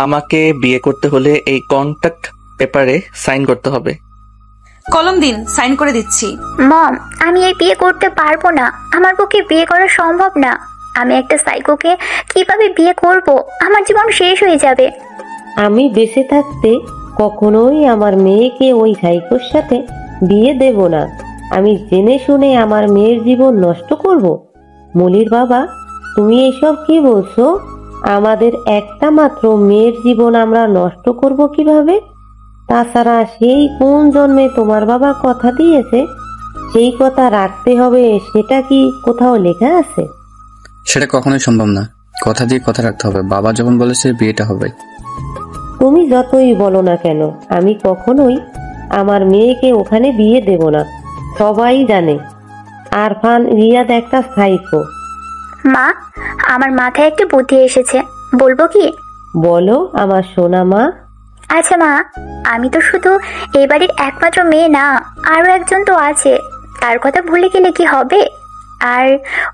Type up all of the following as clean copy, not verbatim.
আমাকে বিয়ে করতে হলে এই কন্ট্রাক্ট পেপারে সাইন করতে হবে। কলম দিন, সাইন করে দিচ্ছি। মম, আমি এই বিয়ে করতে পারবো না। আমার পক্ষে বিয়ে করা সম্ভব না। আমি একটা সাইকোকে কিভাবে বিয়ে করব? আমার জীবন শেষ হয়ে যাবে। আমি বেঁচে থাকতে কখনোই আমার মেয়েকে ওই সাইকোর সাথে বিয়ে দেব না। আমি জেনে শুনে আমার মেয়ের জীবন নষ্ট করব? মলির বাবা, তুমি এইসব কি বলছো? আমাদের একটা মাত্র মেয়ের জীবন আমরা নষ্ট করব কিভাবে? তাছাড়া সেই কোন জন্মে তোমার বাবা কথা দিয়েছে সেই কথা রাখতে হবে, সেটা কি কোথাও লেখা আছে? সেটা কখনোই সম্ভব না। কথা দিয়ে কথা রাখতে হবে। বাবা যখন বলেছে বিয়েটা হবে। তুমি যতই বলো না কেন, আমি কখনোই আমার মেয়েকে ওখানে বিয়ে দেব না। সবাই জানে আরফান রিয়াদ একটা সাইকো। মা, আমার মাথায় একটা বুদ্ধি এসেছে, বলবো কি? বলো আমার সোনা মা। আচ্ছা মা, আমি তো শুধু এই বাড়ির একমাত্র মেয়ে না, আরো একজন তো আছে। তার কথা ভুলে গেলে কি হবে? আর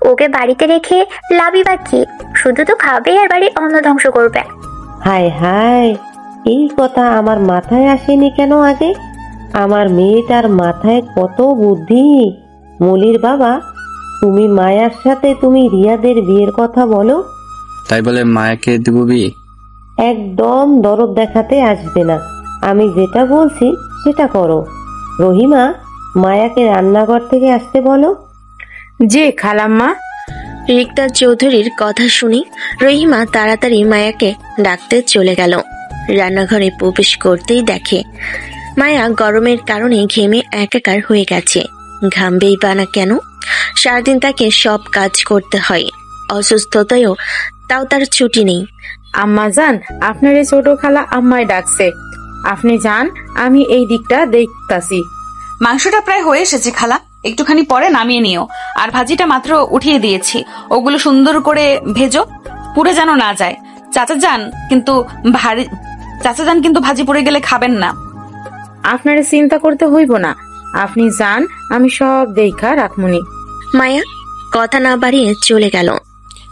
ওকে বাড়িতে রেখে লাভই বা কি? শুধু তো খাবে আর বাড়ির অন্ন ধ্বংস করবে। হায় হায়, এই কথা আমার মাথায় আসেনি কেন আগে? আমার মেয়েটার মাথায় কত বুদ্ধি। মলির বাবা, তুমি মায়ার সাথে তুমি রিয়াদের বিয়ের কথা বলো। তাই বলে মায়াকে দিব বিয়ে? একদম দরদ দেখাতে আসবে না। আমি যেটা বলছি সেটা করো। রহিমা, মায়াকে রান্নাঘর থেকে আসতে বলো। জি খালাম্মা। রিক্তা চৌধুরীর কথা শুনে রহিমা তাড়াতাড়ি মায়াকে ডাকতে চলে গেল। রান্নাঘরে প্রবেশ করতেই দেখে মায়া গরমের কারণে ঘেমে একাকার হয়ে গেছে। ঘামবেই বা না কেন? সারাদিন তাকে সব কাজ করতে হয়। অসুস্থতায়ও তাও তার ছুটি নেই। আম্মা যান, আপনার এই ছোট খালা আম্মাই ডাকছে। আপনি যান, আমি এই দিকটা দেখতাছি। মাংসটা প্রায় হয়ে এসেছে খালা, একটুখানি পরে নামিয়ে নিও। আর ভাজিটা মাত্র উঠিয়ে দিয়েছি, ওগুলো সুন্দর করে ভেজো, পুড়ে যেন না যায়। চাচা যান কিন্তু ভাজি পুড়ে গেলে খাবেন না। আপনারে চিন্তা করতে হইব না, আপনি যান, আমি সব দেখা রাখমুনি। মায়া কথা না বাড়িয়ে চলে গেল।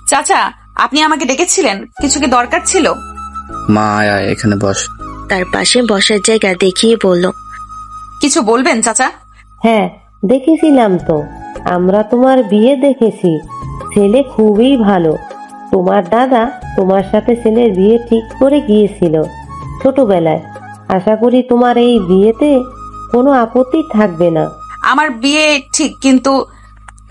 চাচা, আপনি আমাকে ডেকেছিলেন? কিছু কি দরকার ছিল? মা আয় আয়, এখানে বস। তার পাশে বসার জায়গা দেখিয়ে বলল, কিছু বলবেন চাচা? হ্যাঁ, দেখেছিলাম তো। আমরা তোমার বিয়ে দেখেছি। ছেলে খুবই ভালো। তোমার দাদা তোমার সাথে ছেলের বিয়ে ঠিক করে গিয়েছিল ছোটবেলায়। আশা করি তোমার এই বিয়েতে কোনো আপত্তি থাকবে না। আমার বিয়ে ঠিক, কিন্তু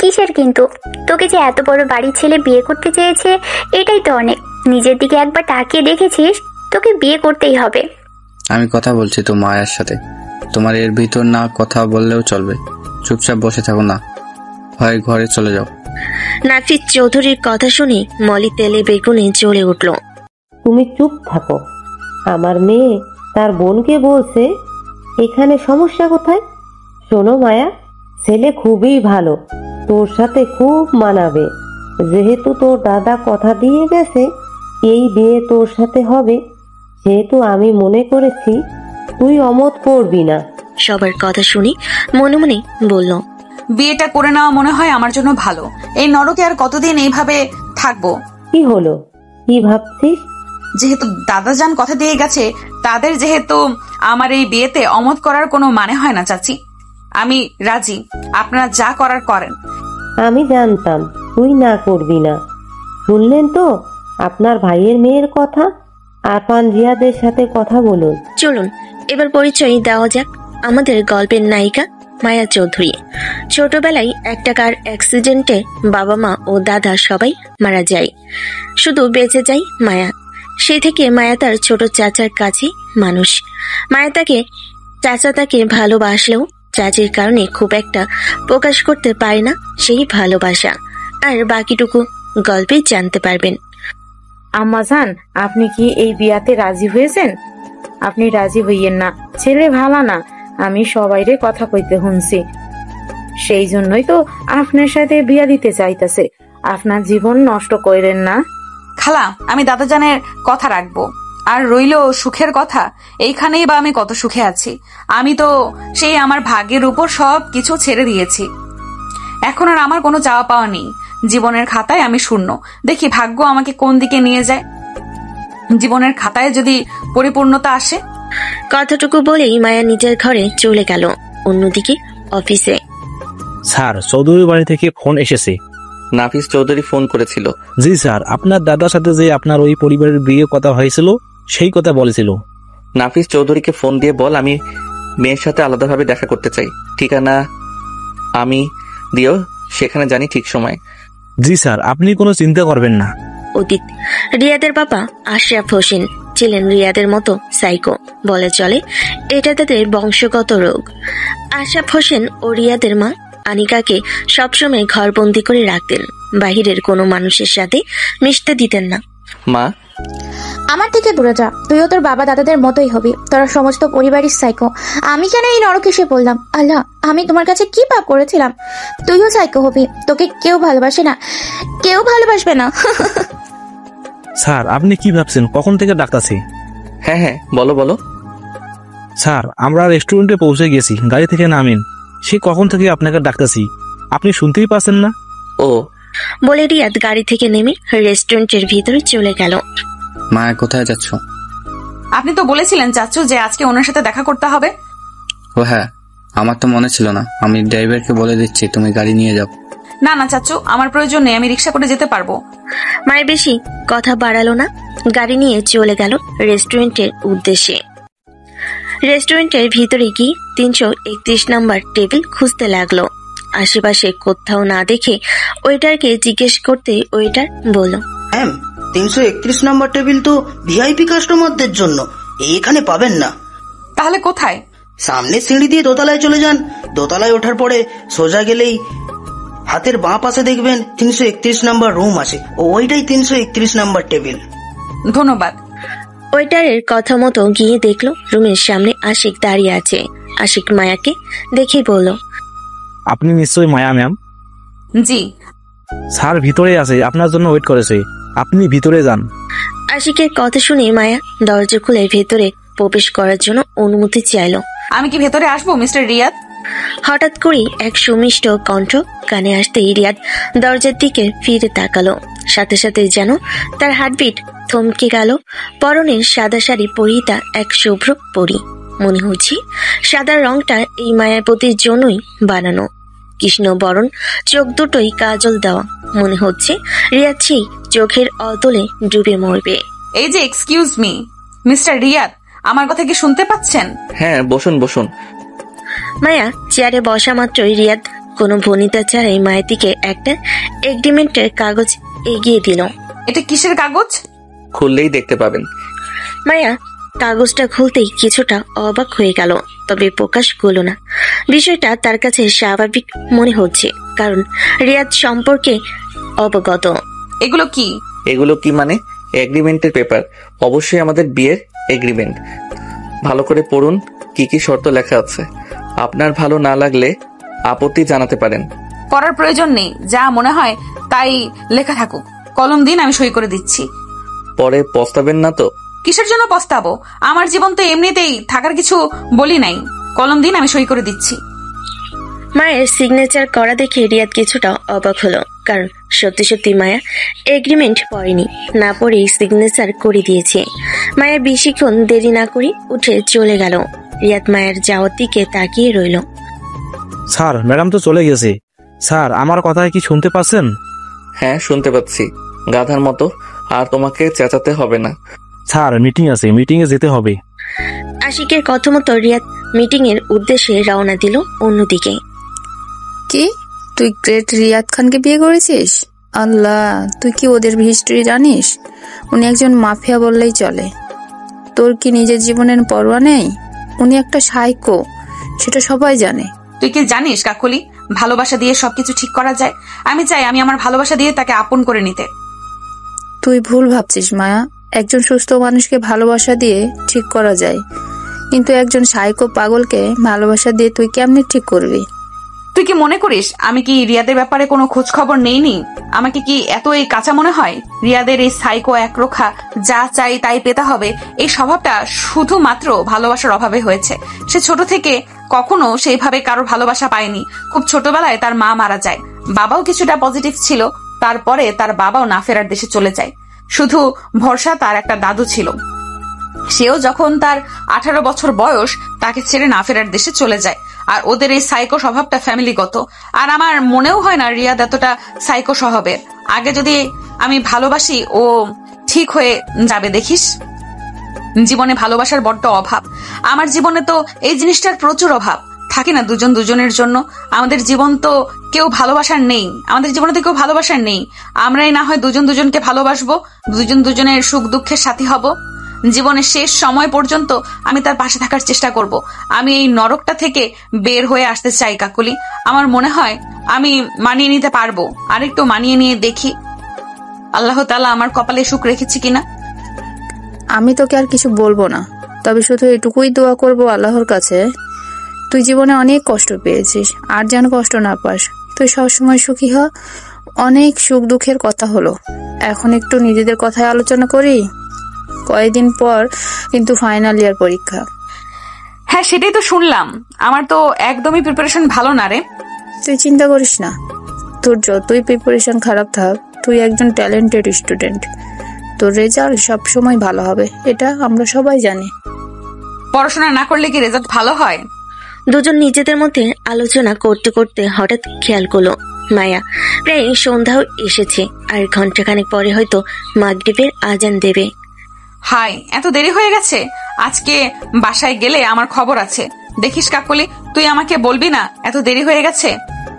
কিসের কিন্তু? তোকে যে এত বড় বাড়ির ছেলে বিয়ে করতে চেয়েছে, এটাই তো অনেক। নিজের দিকে একবার তাকিয়ে দেখেছিস? তোকে বিয়ে করতেই হবে। আমি কথা বলছি তো মায়ের সাথে। তোমার এর ভিতর না কথা বললেও চলবে। চুপচাপ বসে থাকো না, হয় ঘরে চলে যাও। নাফিস চৌধুরীর কথা শুনে মলি তেলে বেগুনে জ্বলে উঠল। তুমি চুপ থাকো। আমার মেয়ে তার বোনকে বলছে, এখানে সমস্যা কোথায়? শোনো মায়া, ছেলে খুবই ভালো, তোর সাথে খুব মানাবে। যেহেতু তোর দাদা কথা দিয়ে গেছে এই বিয়ে তোর সাথে হবে, সেহেতু আমি মনে করেছি তুই অমত করবি না। সবার কথা শুনে মনে মনে বলল, বিয়েটা করে নেওয়া মনে হয় আমার জন্য ভালো। এই নরকে আর কতদিন এইভাবে থাকবো? কি হলো, কি ভাবছিস? যেহেতু দাদাজান কথা দিয়ে গেছে, তাদের যেহেতু আমার এই বিয়েতে অমত করার কোনো মানে হয় না চাচি। আমি রাজি, আপনারা যা করার করেন। আমি জানতাম তুই না করবি না। শুনলেন তো আপনার ভাইয়ের মেয়ের কথা। আরফান রিয়াদের সাথে কথা বলুন। চলুন এবার পরিচয় দেওয়া যাক। আমাদের গল্পের নায়িকা মায়া চৌধুরী। ছোটবেলায় একটা কার অ্যাক্সিডেন্টে বাবা মা ও দাদা সবাই মারা যায়, শুধু বেঁচে যায় মায়া। সেই থেকে মায়া তার ছোট চাচার কাছে মানুষ। মায়া চাচা তাকে ভালোবাসলেও চাচির কারণে খুব একটা প্রকাশ করতে পারে না সেই ভালোবাসা। আর বাকিটুকু গল্পে জানতে পারবেন। আম্মা যান, আপনি কি এই বিয়াতে রাজি হয়েছেন? আপনি রাজি হইয়েন না, ছেলে ভালো না। আমি সবাইরে কথা কইতে শুনছি, সেই জন্যই তো আপনার সাথে বিয়া দিতে চাইতেছে। আপনার জীবন নষ্ট করেন না। খালা, আমি দাদাজানের কথা রাখবো। আর রইল সুখের কথা, এইখানেই বা আমি কত সুখে আছি। আমি তো সেই আমার ভাগ্যের উপর সব কিছু ছেড়ে দিয়েছি। এখন আর আমার কোনো চাওয়া পাওয়া নেই। জীবনের খাতায় আমি শূন্য। দেখি ভাগ্য আমাকে কোন দিকে নিয়ে যায়। জীবনের খাতায় যদি পরিপূর্ণতা আসে। কথাটুকু বলেই মায়া নিজের ঘরে চলে গেল। অন্যদিকে অফিসে স্যার, চৌধুরী বাড়ি থেকে ফোন এসেছে। নাফিস চৌধুরী ফোন করেছিল। জি স্যার, আপনার দাদার সাথে যে আপনার ওই পরিবারের বিয়ে কথা হয়েছিল সেই কথা বলেছিল। নাফিস চৌধুরীকে ফোন দিয়ে বল আমি মেয়ের সাথে আলাদাভাবে দেখা করতে চাই। ঠিকানা আমি দিও, সেখানে জানি ঠিক সময়। জি স্যার, আপনি কোনো চিন্তা করবেন না। অতীত রিয়াদের বাবা আশরাফ হোসেন ছিলেন রিয়াদের মতো সাইকো, বলে চলে এটা তাদের বংশগত রোগ। আশরাফ হোসেন ও রিয়াদের মা আনিকাকে সবসময় ঘরবন্দি করে রাখতেন, বাহিরের কোনো মানুষের সাথে মিশতে দিতেন না। মা, আমার থেকে দূরে যা, তুইও তোর বাবা দাদাদের মতোই হবি, তোরা সমস্ত পরিবারের সাইকো। আমি কেন এই নরকে এসে বললাম? আল্লাহ, আমি তোমার কাছে কি পাপ করেছিলাম? তুইও সাইকো হবি, তোকে কেউ ভালোবাসে না, কেউ ভালোবাসবে না। স্যার, আপনি কি ভাবছেন? কখন থেকে ডাকতাছি? হ্যাঁ হ্যাঁ, বলো বলো। স্যার, আমরা রেস্টুরেন্টে পৌঁছে গেছি, গাড়ি থেকে নামেন। সে কখন থেকে আপনাকে ডাকতাছি, আপনি শুনতেই পাচ্ছেন না? ও, বলে রিয়াদ গাড়ি থেকে নেমে রেস্টুরেন্টের ভিতরে চলে গেল। মায়া, কোথায় যাচ্ছ? আপনি তো বলেছিলেন চাচু যে আজকে ওনার সাথে দেখা করতে হবে। ও হ্যাঁ, আমার তো মনে ছিল না। আমি ড্রাইভারকে বলে দিচ্ছি, তুমি গাড়ি নিয়ে যাও। না না চাচু, আমার প্রয়োজন নেই, আমি রিক্সা করে যেতে পারবো। মায়ের বেশি কথা বাড়ালো না, গাড়ি নিয়ে চলে গেল রেস্টুরেন্টের উদ্দেশ্যে। রেস্টুরেন্টের ভিতরে গিয়ে 331 নাম্বার টেবিল খুঁজতে লাগলো। আশেপাশে কোথাও না দেখে ওয়েটারকে জিজ্ঞেস করতে ওয়েটার বলল, ম্যাম, 331 নম্বর টেবিল তো ভিআইপি কাস্টমারদের জন্য, এখানে পাবেন না। তাহলে কোথায়? সামনে সিঁড়ি দিয়ে দোতলায় চলে যান। দোতলায় ওঠার পরে সোজা গেলেই হাতের বাঁ পাশে দেখবেন 331 নাম্বার রুম আছে, ওইটাই 331 নাম্বার টেবিল। ধন্যবাদ। ওয়েটারের কথা মতো গিয়ে দেখলো রুমের সামনে আশিক দাঁড়িয়ে আছে। আশিক মায়াকে দেখে বলল, আপনি নিশ্চয়ই মায়া ম্যাম? জি। স্যার ভিতরে আছে, আপনার জন্য ওয়েট করেছে, আপনি ভিতরে যান। আশিকের কথা শুনে মায়া দরজা খুলে ভেতরে প্রবেশ করার জন্য অনুমতি চাইল। আমি কি ভেতরে আসবো মিস্টার রিয়াদ? হঠাৎ করেই এক সুমিষ্ট কণ্ঠ কানে আসতেই রিয়াদ দরজার দিকে ফিরে তাকালো। সাথে সাথে যেন তার হার্টবিট থমকে গেল। পরনের সাদা শাড়ি পরিহিতা এক শুভ্র পরী, মনে হচ্ছে সাদা রংটা এই মায়াবতীর জন্যই বানানো। কৃষ্ণ বরণ চোখ দুটোই কাজল দেওয়া, মনে হচ্ছে রিয়াদ সেই চোখের অতলে ডুবে মরবে। এই যে এক্সকিউজ মি মিস্টার রিয়াদ, আমার কথা কি শুনতে পাচ্ছেন? হ্যাঁ, বসুন বসুন। মায়া চেয়ারে বসা মাত্রই রিয়াদ কোনো ভনিতা ছাড়াই মায়ের দিকে একটা এগ্রিমেন্টের কাগজ এগিয়ে দিল। এটা কিসের কাগজ? খুললেই দেখতে পাবেন। মায়া কাগজটা খুলতেই কিছুটা অবাক হয়ে গেল, তবে প্রকাশ করল না। বিষয়টা তার কাছে স্বাভাবিক মনে হচ্ছে, কারণ রিয়াদ সম্পর্কে অবগত। এগুলো কি? এগুলো কি মানে? এগ্রিমেন্টের পেপার, অবশ্যই আমাদের বিয়ের এগ্রিমেন্ট। ভালো করে পড়ুন, কি কি শর্ত লেখা আছে। আপনার ভালো না লাগলে আপত্তি জানাতে পারেন। পড়ার প্রয়োজন নেই, যা মনে হয় তাই লেখা থাকুক। কলম দিন, আমি সই করে দিচ্ছি। পরে পস্তাবেন না তো? কিসের জন্য পস্তাবো? আমার জীবন তো এমনিতেই থাকার কিছু বলি নাই। কলম দিন, আমি সই করে দিচ্ছি। মায়ের সিগনেচার করা দেখে রিয়াদ কিছুটা অবাক হলো, কারণ সত্যি সত্যি মায়া এগ্রিমেন্ট পড়েনি, না পড়েই সিগনেচার করে দিয়েছে। মায়া বেশিক্ষণ দেরি না করে উঠে চলে গেল। রিয়াদ মায়ের যাওয়ার দিকে তাকিয়ে রইল। স্যার, ম্যাডাম তো চলে গেছে। স্যার, আমার কথা কি শুনতে পাচ্ছেন? হ্যাঁ, শুনতে পাচ্ছি। গাধার মতো আর তোমাকে চেঁচাতে হবে না। স্যার, মিটিং আছে, মিটিং এ যেতে হবে। আশিকের কথা মতো রিয়াদ মিটিং এর উদ্দেশ্যে রওনা দিল। অন্যদিকে, কি তুই গ্রেট রিয়াদ খানকে বিয়ে করেছিস? আল্লাহ, তুই কি ওদের হিস্ট্রি জানিস? উনি একজন মাফিয়া বললেই চলে। তোর কি নিজের জীবনের পরোয়া নেই? উনি একটা সাইকো, সেটা সবাই জানে। তুই কি জানিস কাকলি, ভালোবাসা দিয়ে সবকিছু ঠিক করা যায়। আমি চাই আমি আমার ভালোবাসা দিয়ে তাকে আপন করে নিতে। তুই ভুল ভাবছিস মায়া। একজন সুস্থ মানুষকে ভালোবাসা দিয়ে ঠিক করা যায়, কিন্তু একজন সাইকো পাগলকে ভালোবাসা দিয়ে তুই কেমনে ঠিক করবি? তুই কি মনে করিস আমি কি রিয়াদের ব্যাপারে কোনো খোঁজ খবর নেইনি? আমাকে কি এত এই কাঁচা মনে হয়? রিয়াদের এই সাইকো একরোখা যা চাই তাই পেতে হবে, এই স্বভাবটা শুধুমাত্র ভালোবাসার অভাবে হয়েছে। সে ছোট থেকে কখনো সেইভাবে কারোর ভালোবাসা পায়নি। খুব ছোটবেলায় তার মা মারা যায়, বাবাও কিছুটা পজিটিভ ছিল, তারপরে তার বাবাও না ফেরার দেশে চলে যায়। শুধু ভরসা তার একটা দাদু ছিল। সেও যখন তার 18 বছর বয়স তাকে ছেড়ে না ফেরার দেশে চলে যায়। আর ওদের এই সাইকো স্বভাবটা ফ্যামিলিগত। আর আমার মনেও হয় না রিয়াদ এতটা সাইকো স্বভাবের। আগে যদি আমি ভালোবাসি ও ঠিক হয়ে যাবে দেখিস। জীবনে ভালোবাসার বড্ড অভাব। আমার জীবনে তো এই জিনিসটার প্রচুর অভাব। থাকি না দুজন দুজনের জন্য। আমাদের জীবন তো কেউ ভালোবাসার নেই, আমাদের জীবনে তো কেউ ভালোবাসার নেই। আমরাই না হয় দুজন দুজনকে ভালোবাসবো, দুজন দুজনের সুখ দুঃখের সাথী হব। জীবনের শেষ সময় পর্যন্ত আমি তার পাশে থাকার চেষ্টা করব। আমি এই নরকটা থেকে বের হয়ে আসতে চাই কাকুলি। আমার মনে হয় আমি মানিয়ে নিতে পারবো। আরেকটু মানিয়ে নিয়ে দেখি আল্লাহ তাআলা আমার কপালে সুখ রেখেছি কিনা। আমি তোকে আর কিছু বলবো না, তবে শুধু এটুকুই দোয়া করব আল্লাহর কাছে, তুই জীবনে অনেক কষ্ট পেয়েছিস, আর যেন কষ্ট না পাস। তুই সবসময় সুখী হ। অনেক সুখ দুঃখের কথা হলো, এখন একটু নিজেদের কথায় আলোচনা করি। কয়েকদিন পর কিন্তু ফাইনাল ইয়ার পরীক্ষা। হ্যাঁ, সেটাই তো শুনলাম। আমার তো একদমই প্রিপারেশন ভালো না রে। তুই চিন্তা করিস না, তোর যতই প্রিপারেশন খারাপ থাক, তুই একজন ট্যালেন্টেড স্টুডেন্ট। তোর রেজাল্ট সবসময় ভালো হবে, এটা আমরা সবাই জানি। পড়াশোনা না করলে কি রেজাল্ট ভালো হয়? দুজন নিজেদের মধ্যে আলোচনা করতে করতে হঠাৎ খেয়াল করলো মায়া প্রায় সন্ধ্যাও এসেছে, আর ঘন্টাখানেক পরে হয়তো মাগরিবের আজান দেবে। হাই, এত দেরি হয়ে গেছে। আজকে বাসায় গেলে আমার খবর আছে। দেখিস কাকলি, তুই আমাকে বলবি না এত দেরি হয়ে গেছে?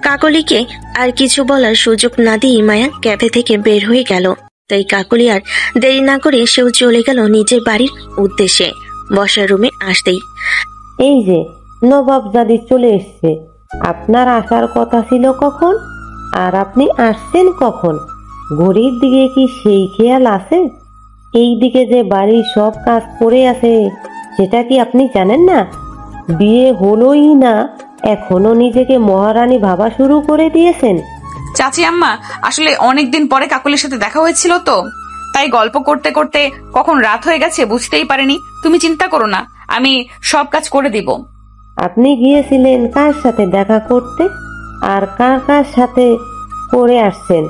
কাকলিকে আর কিছু বলার সুযোগ না দিয়ে মায়া ক্যাফে থেকে বের হয়ে গেল। তাই কাকলি আর দেরি না করে সেও চলে গেল নিজের বাড়ির উদ্দেশ্যে। বসার রুমে আসতেই, এই যে নবাবজাদি চলে এসছে। আপনার আসার কথা ছিল কখন, আর আপনি আসছেন কখন? ঘড়ির দিকে কি সেই খেয়াল আছে? এই দিকে যে বাড়ির সব কাজ পড়ে আছে, সেটা কি আপনি জানেন না? বিয়ে হলোই না, এখনো নিজেকে মহারানী ভাবা শুরু করে দিয়েছেন। চাচি আম্মা, আসলে অনেকদিন পরে কাকলির সাথে দেখা হয়েছিল তো, তাই গল্প করতে করতে কখন রাত হয়ে গেছে বুঝতেই পারিনি। তুমি চিন্তা করো না, আমি সব কাজ করে দিব। আপনি গিয়েছিলেন কার সাথে দেখা করতে, আর কার কার সাথে করে আসছেন?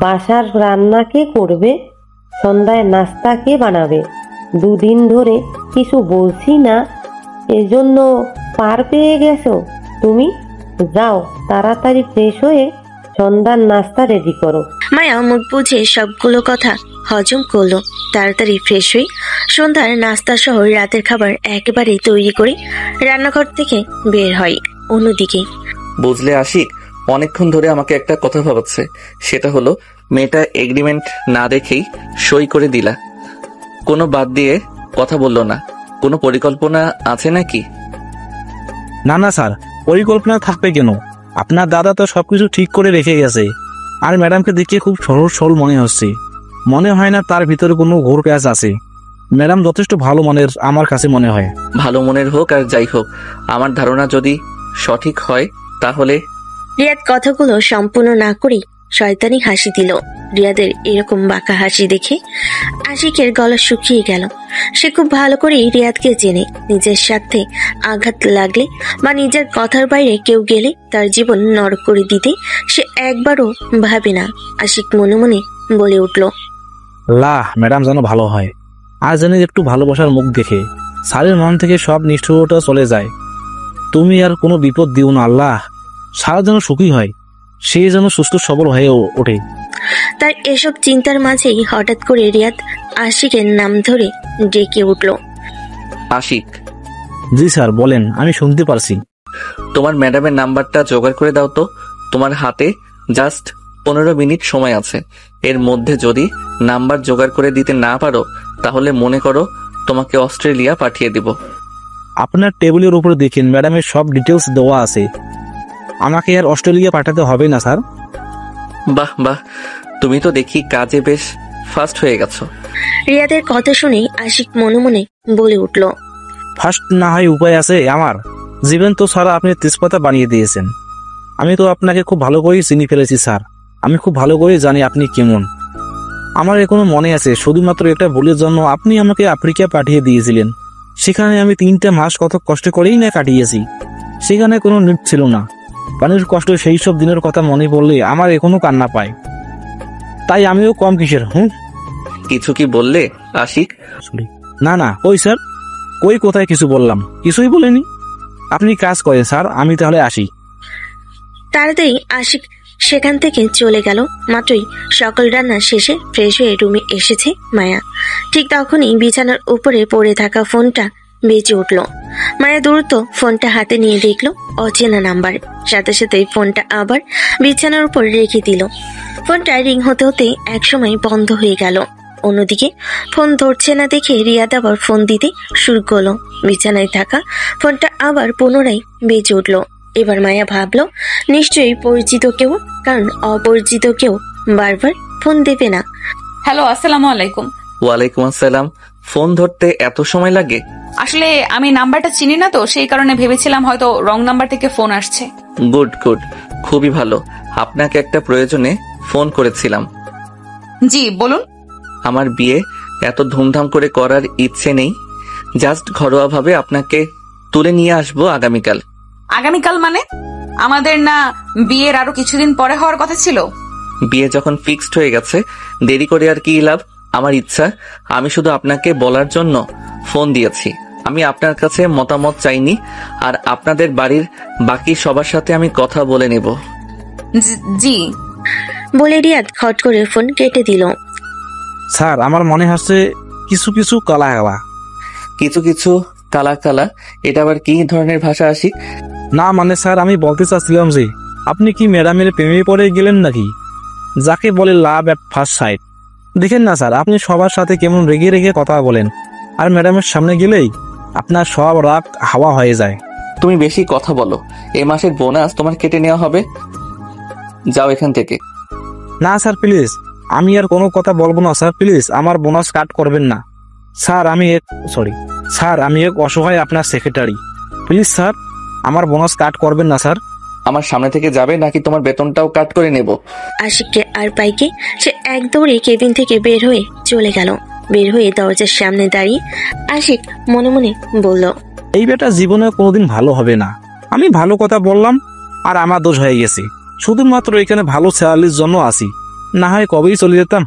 বাসার রান্না কে করবে? সন্ধ্যায় নাস্তা কে বানাবে? দুদিন ধরে কিছু বলছি না, এজন্য পার পেয়ে গেছো তুমি? যাও, তাড়াতাড়ি ফ্রেশ হয়ে সন্ধ্যার নাস্তা রেডি করো। মায়া মুখ বুঝে সবগুলো কথা হজম করলো। তাড়াতাড়ি ফ্রেশ হয়ে সন্ধ্যার নাস্তা সহ রাতের খাবার একেবারে তৈরি করে রান্নাঘর থেকে বের হয়। অন্যদিকে, বুঝলে আশিক, অনেকক্ষণ ধরে আমাকে একটা কথা ভাবাচ্ছে। সেটা হলো, মেয়েটা এগ্রিমেন্ট না দেখেই সই করে দিলা, কোনো বাদ দিয়ে কথা বললো না। কোনো পরিকল্পনা আছে নাকি? না না স্যার, পরিকল্পনা থাকবে কেন? আপনার দাদা তো সবকিছু ঠিক করে রেখে গেছে। আর ম্যাডামকে দেখে খুব সরল সরল মনে হচ্ছে। মনে হয় না তার ভিতরে কোনো ঘোর প্যাঁচ আছে। ম্যাডাম যথেষ্ট ভালো মনের আমার কাছে মনে হয়। ভালো মনের হোক আর যাই হোক, আমার ধারণা যদি সঠিক হয় তাহলে। রিয়াদ কথাগুলো সম্পূর্ণ না করেই শয়তানি হাসি দিল। রিয়াদের এরকম বাঁকা হাসি দেখে আশিকের গলা শুকিয়ে গেল। সে খুব ভালো করেই রিয়াদকে চেনে। নিজের সাথে আঘাত লাগলে বা নিজের কথার বাইরে কেউ গেলে তার জীবন নরক করে দিতে সে একবারও ভাবে না। আশিক মনে মনে বলে উঠল, ম্যাডাম যেন ভালো হয়, আর যেন একটু ভালোবাসার মুখ দেখে স্যারের মন থেকে সব নিষ্ঠুরতা চলে যায়। তুমি আর কোনো বিপদ দিও না আল্লাহ। সারা যেন সুখী হয়, সে যেন সুস্থ সবল হয়ে ওঠে। তার এসব চিন্তার মাঝেই হঠাৎ করে রিয়াদ আশিকের নাম ধরে ডেকে উঠল। আশিক। জি স্যার বলেন, আমি শুনতে পারছি। তোমার ম্যাডামের নাম্বারটা জোগাড় করে দাও তো। তোমার হাতে জাস্ট 15 মিনিট সময় আছে। এর মধ্যে যদি নাম্বার জোগাড় করে দিতে না পারো, তাহলে মনে করো তোমাকে অস্ট্রেলিয়া পাঠিয়ে দিব। আপনার টেবিলের উপর দেখেন ম্যাডামের সব ডিটেলস দেওয়া আছে। আমাকে আর অস্ট্রেলিয়া পাঠাতে হবে না স্যার। বাহ বাহ, তুমি তো দেখি কাজে বেশ ফাস্ট হয়ে গেছো। রিয়াদের কথা শুনে আশিক মনে মনে বলে উঠল, ফার্স্ট না হয় উপায় আছে আমার। জীবন তো সারা আপনি তেজপাতা বানিয়ে দিয়েছেন। আমি তো আপনাকে খুব ভালো করেই চিনি ফেলেছি স্যার। আমি খুব ভালো করে জানি আপনি কেমন। আমার এখনো মনে আছে, শুধুমাত্র একটা ভুলের জন্য আপনি আমাকে আফ্রিকা পাঠিয়ে দিয়েছিলেন। সেখানে আমি 3 মাস কত কষ্ট করেই না কাটিয়েছি। সেখানে কোনো নিট ছিল না। পানির কষ্ট, সেই সব দিনের কথা মনে পড়লে আমার এখনো কান্না পায়। তাই আমিও কম কিসের কিছু কি বললে আশিক? না না, ওই স্যার, ওই কোথায় কিছু বললাম? কিছুই বলিনি। আপনি কাজ করেন স্যার, আমি তাহলে আসি। তাড়াতাড়ি আশিক সেখান থেকে চলে গেল। মাত্রই সকল রান্না শেষে ফ্রেশ হয়ে রুমে এসেছে মায়া। ঠিক তখনই বিছানার উপরে পড়ে থাকা ফোনটা বেজে উঠল। মায়া দ্রুত ফোনটা হাতে নিয়ে দেখলো অচেনা নাম্বার। সাথে সাথে ফোনটা আবার বিছানার উপর রেখে দিল। ফোনটা রিং হতে হতে একসময় বন্ধ হয়ে গেল। অন্যদিকে ফোন ধরছে না দেখে রিয়াদ আবার ফোন দিতে শুরু করলো। বিছানায় থাকা ফোনটা আবার পুনরায় বেজে উঠল। এবার মায়া ভাবলো নিশ্চয়ই পরিচিত কেউ, কারণ অপরিচিত কেউ বারবার ফোন দেবে না। হ্যালো, আসসালামু আলাইকুম। ওয়ালাইকুম আসসালাম। ফোন ধরতে এত সময় লাগে? আসলে আমি নাম্বারটা চিনি না তো, সেই কারণে ভেবেছিলাম হয়তো রং নাম্বার থেকে ফোন আসছে। গুড গুড, খুবই ভালো। আপনাকে একটা প্রয়োজনে ফোন করেছিলাম। জি বলুন। আমার বিয়ে এত ধুমধাম করে করার ইচ্ছে নেই, জাস্ট ঘরোয়াভাবে আপনাকে তুলে নিয়ে আসবো আগামীকাল। আগামীকাল মানে? আমাদের না বিয়ের আরো কিছুদিন পরে হওয়ার কথা ছিল? বিয়ে যখন ফিক্সড হয়ে গেছে, দেরি করে আর কি লাভ? আমার ইচ্ছা, আমি শুধু আপনাকে বলার জন্য ফোন দিয়েছি। আমি আপনার কাছে মতামত চাইনি, আর আপনাদের বাড়ির বাকি সবার সাথে আমি কথা বলে নেব। জি বলে রিয়াদ খট করে ফোন কেটে দিল। স্যার, আমার মনে হচ্ছে কিছু কিছু কালা কালা। কিছু কিছু কালা কালা? এটা আবার কি ধরনের ভাষা আশিক? না মানে স্যার, আমি বলতে চাচ্ছিলাম যে আপনি কি ম্যাডামের প্রেমে পড়ে গেলেন নাকি, যাকে বলে লাভ এট ফার্স্ট সাইট। দেখেন না স্যার, আপনি সবার সাথে কেমন রেগে রেগে কথা বলেন, আর ম্যাডামের সামনে গেলেই আপনার সব রাগ হাওয়া হয়ে যায়। তুমি বেশি কথা বলো। এই মাসের বোনাস তোমার কেটে নেওয়া হবে, যাও এখান থেকে। না স্যার প্লিজ, আমি আর কোনো কথা বলবো না স্যার, প্লিজ আমার বোনাস কাট করবেন না স্যার। আমি এক অসহায় আপনার সেক্রেটারি, প্লিজ স্যার আমার বোনাস কাট করবেন না স্যার। আমার সামনে থেকে যাবে নাকি তোমার বেতনটাও কাট করে নেব। আশিককে আর পাইকে সে এক দৌড়ে কেবিন থেকে বের হয়ে চলে গেল। বের হয়ে দরজার সামনে দাঁড়িয়ে আশিক মনে মনে বলল, এই বেটা জীবনে কোনোদিন ভালো হবে না। আমি ভালো কথা বললাম আর আমার দোষ হয়ে গেছে, শুধুমাত্র এখানে ভালো স্যালারির জন্য আসি, না হয় কবেই চলে যেতাম।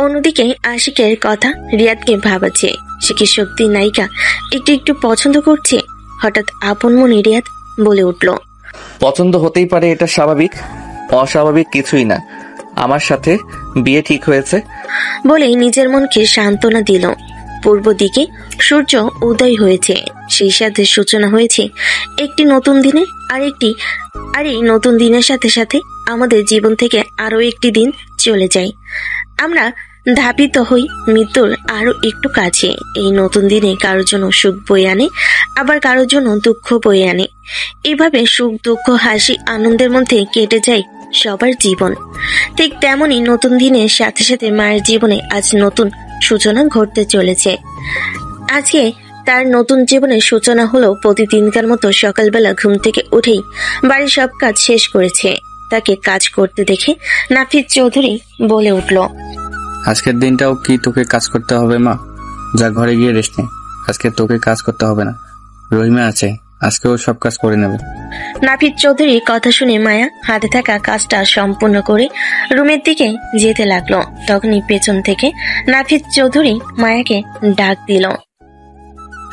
অন্যদিকে আশিকের কথা রিয়াদকে ভাবাচ্ছে। সে কি সত্যি নায়িকা একটু একটু পছন্দ করছে? হঠাৎ আপন মনে রিয়াদ বলে উঠল, পছন্দ হতেই পারে, এটা স্বাভাবিক, অস্বাভাবিক কিছুই না। আমার সাথে বিয়ে ঠিক হয়েছে। বলে নিজের মনকে সান্ত্বনা দিল। পূর্ব দিকে সূর্য উদয় হয়েছে, সেই সাথে সূচনা হয়েছে একটি নতুন দিনের। আর এই নতুন দিনের সাথে সাথে আমাদের জীবন থেকে আরো একটি দিন চলে যায়। আমরা ধাবিত হই মৃত্যুর আরো একটু কাছে। এই নতুন দিনে কারোর জন্য সুখ বয়ে আনে, আবার কারোর জন্য দুঃখ বয়ে আনে। এভাবে সুখ দুঃখ হাসি আনন্দের মধ্যে কেটে যায় সবার জীবন। ঠিক তেমনই নতুন দিনের সাথে সাথে মায়ের জীবনে আজ নতুন সূচনা ঘটতে চলেছে। আজকে তার নতুন জীবনের সূচনা হলো প্রতিদিনকার মতো সকালবেলা ঘুম থেকে উঠেই বাড়ির সব কাজ শেষ করেছে। তাকে কাজ করতে দেখে নাফিস চৌধুরী বলে উঠল, আজকের দিনটাও কি তোকে কাজ করতে হবে মা? যা ঘরে গিয়ে রেস্ট নে, আজকে তোকে কাজ করতে হবে না, রহিমা আছে, আজকেও সব কাজ করে নেবে। নাফিস চৌধুরীর কথা শুনে মায়া হাতে থাকা কাজটা সম্পূর্ণ করে রুমের দিকে যেতে লাগলো। তখনই পেছন থেকে নাফিস চৌধুরী মায়াকে ডাক দিল,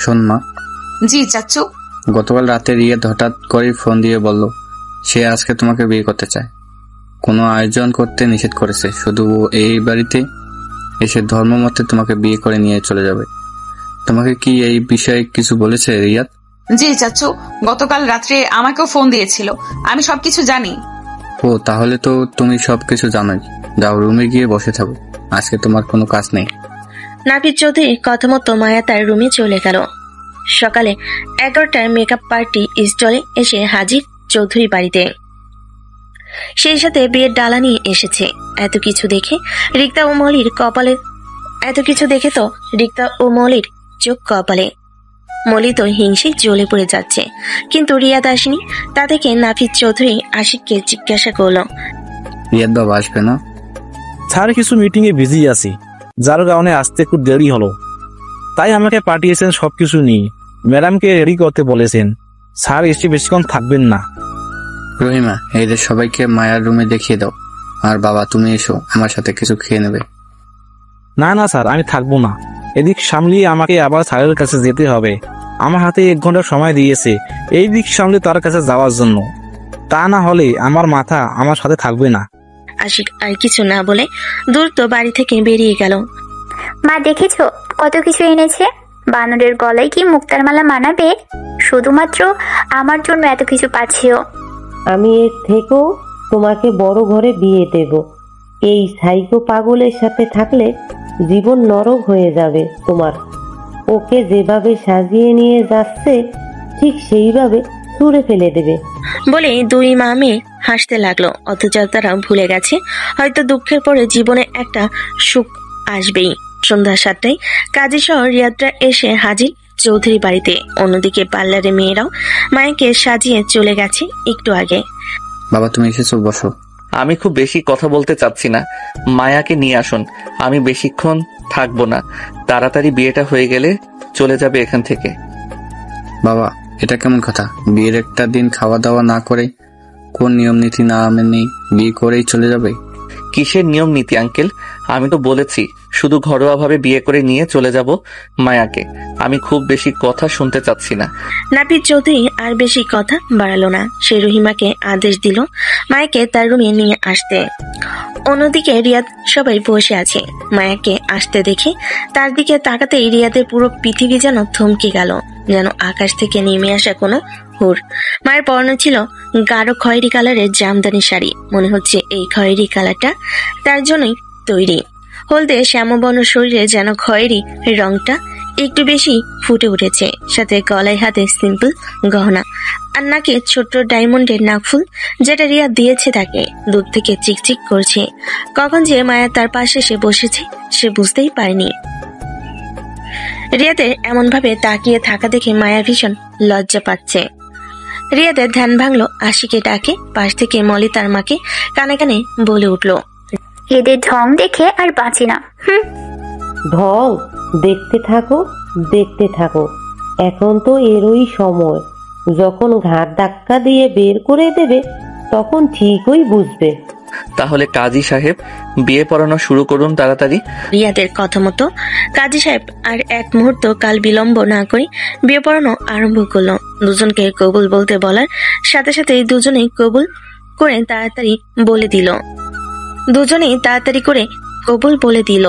শোন মা। জি চাচ্চু। গতকাল রাতে রিয়াদ হঠাৎ করে ফোন দিয়ে বলল সে আজকে তোমাকে বিয়ে করতে চায়। কোনো আয়োজন করতে নিষেধ করেছে, শুধু এই বাড়িতে এসে ধর্ম মতে তোমাকে বিয়ে করে নিয়ে চলে যাবে। তোমাকে কি এই বিষয়ে কিছু বলেছে রিয়াদ? জি চাচ্চু, গতকাল রাত্রে আমাকেও ফোন দিয়েছিল, আমি সবকিছু জানি। ও, তাহলে তো তুমি সবকিছু জানোই। যাও রুমে গিয়ে বসে থাকো, আজকে তোমার কোনো কাজ নেই। নাফিস চৌধুরীর কথা মতো মায়া তার রুমে চলে গেল। সকালে 11টার মেকআপ পার্টি স্টলে এসে হাজির চৌধুরী বাড়িতে। সেই সাথে বিয়ের ডালা নিয়ে এসেছে। এত কিছু দেখে রিক্তা ও মলির চোখ কপালে। মলি তো হিংসে জ্বলে পড়ে যাচ্ছে, কিন্তু রিয়াদ আসেনি। তা দেখে নাফিস চৌধুরী আশিককে জিজ্ঞাসা করলো, রিয়াদ বাবা আসবে না? স্যার কিছু মিটিং এ বিজি আছি, যার কারণে আসতে একটু দেরি হলো, তাই আমাকে পাঠিয়েছেন সবকিছু নিয়ে। ম্যাডামকে রেডি করতে বলেছেন, স্যার এসে বেশিক্ষণ থাকবেন না। রহিমা, এদের সবাইকে মায়ার রুমে দেখিয়ে দাও। আর বাবা তুমি এসো, আমার সাথে কিছু খেয়ে নেবে। না না স্যার, আমি থাকবো না। এদিক সামলিয়ে আমাকে আবার স্যারের কাছে যেতে হবে। আমার হাতে 1 ঘন্টা সময় দিয়েছে এই দিক সামলে তার কাছে যাওয়ার জন্য। তা না হলে আমার মাথা আমার সাথে থাকবে না। আশিক আর কিছু না বলে দ্রুত বাড়ি থেকে বেরিয়ে গেল। মা দেখেছো কত কিছু এনেছে? বানরের গলায় কি মুক্তার মালা মানাবে? শুধুমাত্র আমার জন্য এত কিছু পাচ্ছেও। আমি এর থেকেও তোমাকে বড় ঘরে বিয়ে দেব। এই সাইকো পাগলের সাথে থাকলে জীবন নরক হয়ে যাবে তোমার। ওকে যেভাবে সাজিয়ে নিয়ে যাচ্ছে ঠিক সেইভাবে ছুঁড়ে ফেলে দেবে। বলে দুই মা মেয়ে হাসতে লাগলো, অথচ তারা ভুলে গেছে হয়তো দুঃখের পরে জীবনে একটা সুখ আসবেই। সন্ধ্যা 7টায় কাজী সহ রিয়াদরা এসে হাজির চৌধুরী বাড়িতে। অন্যদিকে পার্লারে মেয়েরাও মায়াকে সাজিয়ে চলে গেছে একটু আগে। বাবা তুমি এসেছো, বসো। আমি খুব বেশি কথা বলতে চাচ্ছি না, মায়াকে নিয়ে আসুন। আমি বেশিক্ষণ থাকবো না, তাড়াতাড়ি বিয়েটা হয়ে গেলে চলে যাবে এখান থেকে। বাবা এটা কেমন কথা? বিয়ের একটা দিন খাওয়া দাওয়া না করে, কোন নিয়ম নীতি না মেনে বিয়ে করেই চলে যাবে? কিসের নিয়ম নীতি আঙ্কেল? আমি তো বলেছি শুধু ঘরোয়াভাবে বিয়ে করে নিয়ে চলে যাব মায়াকে। আমি খুব বেশি কথা শুনতে চাচ্ছি না। নাপিত চৌধুরী আর বেশি কথা বাড়ালো না। সে রহিমাকে আদেশ দিল মায়াকে তার রুমে নিয়ে আসতে। অন্যদিকে রিয়াদ সবাই বসে আছে। মায়াকে আসতে দেখে তার দিকে তাকাতেই রিয়াদের পুরো পৃথিবী যেন থমকে গেল, যেন আকাশ থেকে নেমে আসা কোনো হুর। মায়ের পরনে ছিল গাঢ় খয়েরি কালারের জামদানি শাড়ি। মনে হচ্ছে এই খয়েরি কালারটা তার জন্যই তৈরি। হলদে শ্যামবর্ণ শরীরে যেন খয়েরি রংটা একটু বেশি ফুটে উঠেছে, সাথে গলায় হাতে সিম্পল গহনা আর নাকে ছোট্ট ডায়মন্ডের নাকফুল, যেটা রিয়া দিয়েছে তাকে। দূর থেকে চিকচিক করছে। কখন যে মায়া তার পাশে এসে বসেছে সে বুঝতেই পারেনি। রিয়াদের এমন ভাবে তাকিয়ে থাকা দেখে মায়া ভীষণ লজ্জা পাচ্ছে। রিয়াদের ধ্যান ভাঙলো আশিকে ডাকে। পাশ থেকে মলি তার মাকে কানে কানে বলে উঠল, এদের ঢং দেখে আর বাঁচি না। ঢং দেখতে থাকো, দেখতে থাকো। এখন তো এরই সময়। যখন ঘাড় ধাক্কা দিয়ে বের করে দেবে তখন ঠিকই বুঝবে। তাহলে কাজী সাহেব বিয়ে পড়ানো শুরু করুন তাড়াতাড়ি। রিয়াদের কথা মতো কাজী সাহেব আর এক মুহূর্ত কাল বিলম্ব না করে বিয়ে পড়ানো আরম্ভ করলো। দুজনকে কবুল বলতে বলার সাথে সাথে দুজনেই কবুল করে তাড়াতাড়ি কবুল বলে দিল।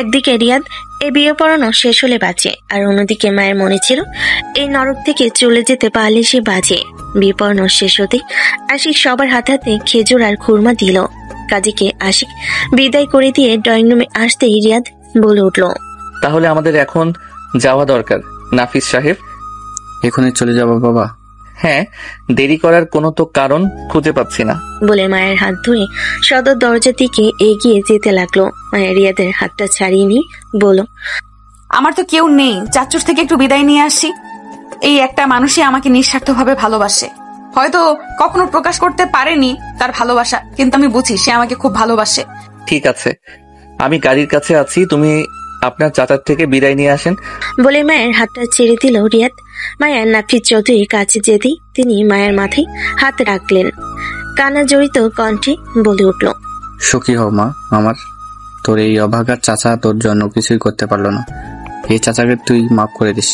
একদিকে রিয়াদ এই বিয়ে পড়ানো শেষ হলে বাঁচে, আর অন্যদিকে মায়ের মনে ছিল এই নরক থেকে চলে যেতে পারলে সে বাঁচে। বিয়ে পড়ানো শেষ হতেই আশিক সবার হাতে হাতে খেজুর আর খুরমা দিল। কাজীকে আশিক বিদায় করে দিয়ে ড্রয়িং রুমে আসতেই রিয়াদ বলে উঠল, তাহলে আমাদের এখন যাওয়া দরকার নাফিস সাহেব। এখনই চলে যাবো বাবা? হ্যাঁ, দেরি করার কোনো তো কারণ খুঁজে পাচ্ছি না। বলে মায়ের হাত ধরে সদর দরজার দিকে এগিয়ে যেতে লাগলো। মায়ের রিয়াদের হাতটা ছাড়িয়ে নিয়ে বলল, আমার তো কেউ নেই, চাচুর থেকে একটু বিদায় নিয়ে আসি। এই একটা মানুষই আমাকে নিঃস্বার্থভাবে ভালোবাসে। হয়তো কখনো প্রকাশ করতে পারেনি তার ভালোবাসা, কিন্তু আমি বুঝি সে আমাকে খুব ভালোবাসে। ঠিক আছে, আমি গাড়ির কাছে আছি, তুমি আপনার চাচার থেকে বিদায় নিয়ে আসেন। বলে মায়ের হাতটা ছেড়ে দিল রিয়াদ। মায়া নাফিস চৌধুরীর কাছে যেতেই তিনি মায়ের মাথায় হাত রাখলেন। কান্না জড়িত কণ্ঠে বলে উঠল, সুখী হও মা আমার। তোর এই অভাগার চাচা তোর জন্য কিছুই করতে পারলো না। এই চাচাকে তুই মাফ করে দিস।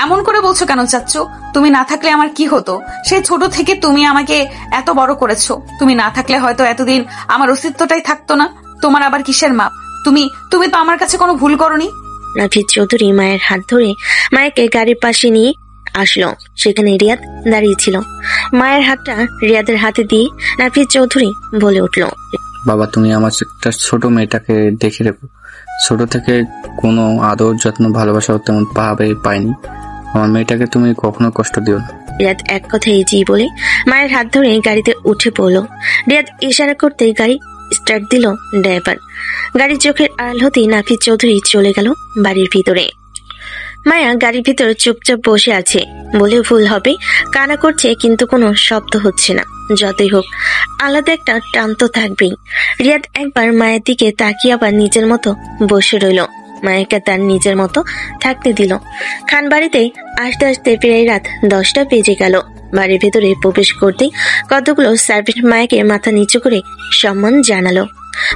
এমন করে বলছো কেন চাচ্চু? তুমি না থাকলে আমার কি হতো? সেই ছোট থেকে তুমি আমাকে এত বড় করেছো। তুমি না থাকলে হয়তো এতদিন আমার অস্তিত্বটাই থাকতো না। তোমার আবার কিসের মাপ? তুমি তো আমার কাছে কোনো ভুল করনি। নাফিস চৌধুরী মায়ের হাত ধরে মায়াকে গাড়ির পাশে নিয়ে আসলো। সেখানে রিয়াদ দাঁড়িয়ে ছিল। মায়ের হাতটা রিয়াদের হাতে দিয়ে নাফিস চৌধুরী বলে উঠল, বাবা তুমি আমার একটা ছোট মেয়েটাকে দেখে রেখো। ছোট থেকে কোনো আদর যত্ন ভালোবাসা তেমন পাইনি। আমার মেয়েটাকে তুমি কখনো কষ্ট দিও না। রিয়াদ এক কথায় জি বলে মায়ের হাত ধরে গাড়িতে উঠে পড়লো। রিয়াদ ইশারা করতেই গাড়ি স্টার্ট দিল ড্রাইভার। গাড়ির চোখের আড়াল হতেই নাফিস চৌধুরী চলে গেল বাড়ির ভিতরে। মায়া গাড়ির ভিতরে চুপচাপ বসে আছে বলে ভুল হবে। কান্না করছে কিন্তু কোনো শব্দ হচ্ছে না। যতই হোক আলাদা একটা টান তো থাকবেই। রিয়াদ একবার মায়ের দিকে তাকিয়ে আবার নিজের মতো বসে রইল। মায়াকে তার নিজের মতো থাকতে দিল। খান বাড়িতে আসতে আসতে প্রায় রাত 10টা বেজে গেল। বাড়ির ভেতরে প্রবেশ করতেই কতগুলো সার্ভেন্ট মায়াকে মাথা নিচু করে সম্মান জানালো।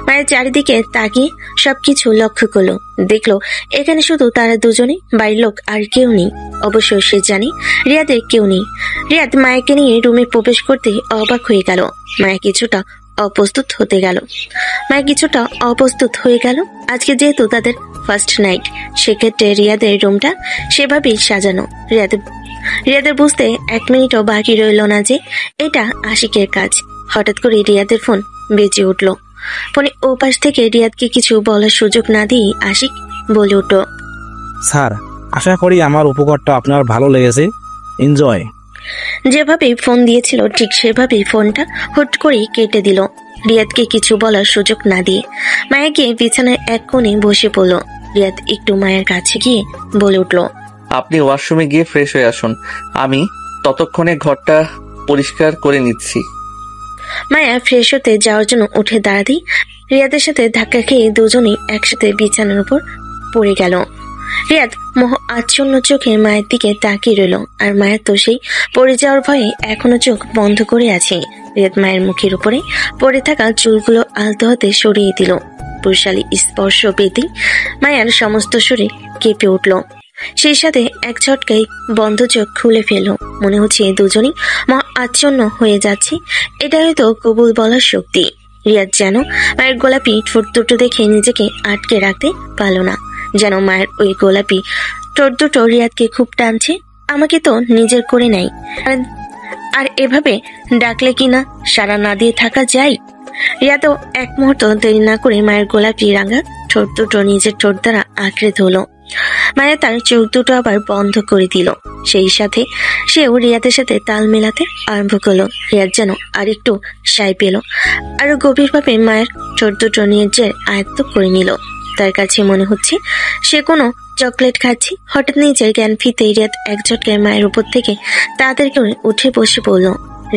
মায়ের চারিদিকে তাকিয়ে সবকিছু লক্ষ্য করলো, দেখলো এখানে শুধু তারা দুজনে, বাড়ির লোক আর কেউ নেই। অবশ্য সে জানে রিয়াদের কেউ নেই। রিয়াদ মায়াকে নিয়ে রুমে প্রবেশ করতে অবাক হয়ে গেল। মায়া কিছুটা অপ্রস্তুত হয়ে গেল। আজকে যেহেতু তাদের ফার্স্ট নাইট, সেক্ষেত্রে রিয়াদের রুমটা সেভাবেই সাজানো। রিয়াদের বুঝতে 1 মিনিটও বাকি রইল না যে এটা আশিকের কাজ। হঠাৎ করে রিয়াদের ফোন বেজে উঠল। ফোনে ওপাশ থেকে রিয়াদকে কিছু বলার সুযোগ না দিয়ে আশিক বলে উঠল, স্যার, আশা করি আমার উপকারটা আপনার ভালো লেগেছে। এনজয়। যেভাবে ফোন দিয়েছিল ঠিক সেভাবেই ফোনটা হুট করে কেটে দিল। রিয়াদকে কিছু বলার সুযোগ না দিয়ে মায়া গিয়ে বিছানার এক কোণে বসে পড়ল। রিয়াদ একটু মায়ের কাছে গিয়ে বলে উঠল, আপনি ওয়াশরুমে গিয়ে ফ্রেশ হয়ে আসুন, আমি ততক্ষণে ঘরটা পরিষ্কার করে নিচ্ছি। মায়া ফ্রেশ হতে যাওয়ার জন্য উঠে দাঁড়াতেই রিয়াদের সাথে ধাক্কা খেয়ে দুজনেই একসাথে বিছানার উপর পড়ে গেল। রিয়াদ মোহ আচ্ছন্ন চোখে মায়ের দিকে তাকিয়ে রইল, আর মায়ের তো সেই পড়ে যাওয়ার ভয়ে এখনো চোখ বন্ধ করে আছে। রিয়াদ মায়ের মুখের উপরে পড়ে থাকা চুলগুলো আলতো হাতে সরিয়ে দিল। পুরুষালী স্পর্শ পেতেই মায়ের সমস্ত শরীর কেঁপে উঠল। সেই সাথে এক ঝটকায় বন্ধ চোখ খুলে ফেলল। মনে হচ্ছে দুজনেই মহা আচ্ছন্ন হয়ে যাচ্ছে। এটা হয়তো কবুল বলার শক্তি। রিয়াদ যেন মায়ের গোলাপি ঠোঁট দুটো দেখে নিজেকে আটকে রাখতে পারল না। যেন মায়ের ওই গোলাপি ঠোঁট দুটো রিয়াদকে খুব টানছে। আমাকে তো নিজের করে নেয়, আর এভাবে ডাকলে কিনা সাড়া না দিয়ে থাকা যায়। রিয়াদও এক মুহূর্ত দেরি না করে মায়ের গোলাপি রাঙা ঠোঁট দুটো নিজের ঠোঁট দ্বারা আঁকড়ে ধরল। মায়া তার চোখ দুটো আবার বন্ধ করে দিল। সেই সাথে সেও রিয়াদের সাথে তাল মেলাতে আরম্ভ করলো। রিয়াদ যেন আরেকটু সায় পেল, আরো গভীরভাবে মায়ের ঠোঁট দুটো নিজের আয়ত্ত করে নিল। তার কাছে মনে হচ্ছে সে কোনো চকলেট খাচ্ছে। হঠাৎ নিজের জ্ঞান ফিরতে রিয়াদ এক ঝটকায় মায়ের উপর থেকে তাড়াতাড়ি করে উঠে বসে পড়ল।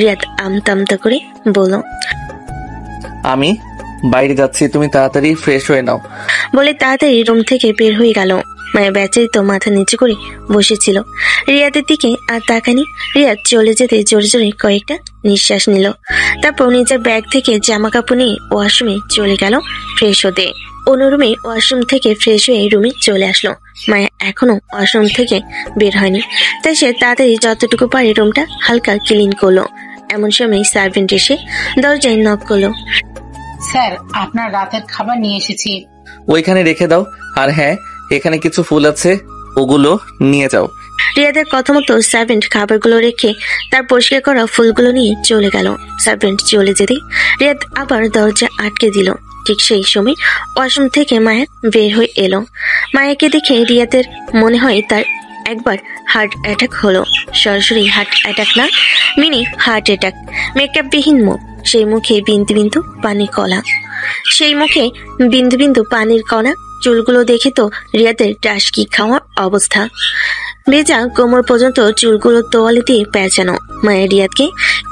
রিয়াদ আমতা করে বলল, আমি বাইরে যাচ্ছি, তুমি তাড়াতাড়ি ফ্রেশ হয়ে নাও। বলে তাড়াতাড়ি রুম থেকে বের হয়ে গেল। মায়া বেচারি তো মাথা নিচু করে বসেছিল, রিয়াদের দিকে আর তাকানি। রিয়াদ চলে যেতে জোরে জোরে কয়েকটা নিঃশ্বাস নিল। তারপর নিজের ব্যাগ থেকে জামা কাপড় নিয়ে ওয়াশরুমে চলে গেল ফ্রেশ হতে। অন্য রুমে ওয়াশরুম থেকে ফ্রেশ হয়ে রুমে চলে আসলো। মায়া এখনো ওয়াশরুম থেকে বের হয়নি, তাই সে তাড়াতাড়ি যতটুকু পারে রুমটা হালকা ক্লিন করলো। এমন সময় সার্ভেন্ট এসে দরজায় নক করলো। স্যার, আপনার রাতের খাবার নিয়ে এসেছি। ওইখানে রেখে দাও, আর হ্যাঁ, এখানে কিছু ফুল আছে, ওগুলো নিয়ে যাও। রিয়াদের কথা মতো সার্ভেন্ট খাবারগুলো রেখে তার পরিষ্কার করা ফুলগুলো নিয়ে চলে গেল। সার্ভেন্ট চলে যেতেই রিয়াদ আবার দরজা আটকে দিল। ঠিক সেই সময় ওয়াশরুম থেকে মায়া বের হয়ে এলো। মায়াকে দেখে রিয়াদের মনে হয় তার একবার হার্ট অ্যাটাক হলো। সরাসরি হার্ট অ্যাটাক না, মিনি হার্ট অ্যাটাক। মেকআপ বিহীন মুখ, সেই মুখে বিন্দু বিন্দু পানির কণা। চুলগুলো দেখে তো রিয়াদের টাসকি খাওয়ার অবস্থা। ভেজা কোমর পর্যন্ত চুলগুলো তোয়ালে দিয়ে পেঁচানো। মায়ের রিয়াদকে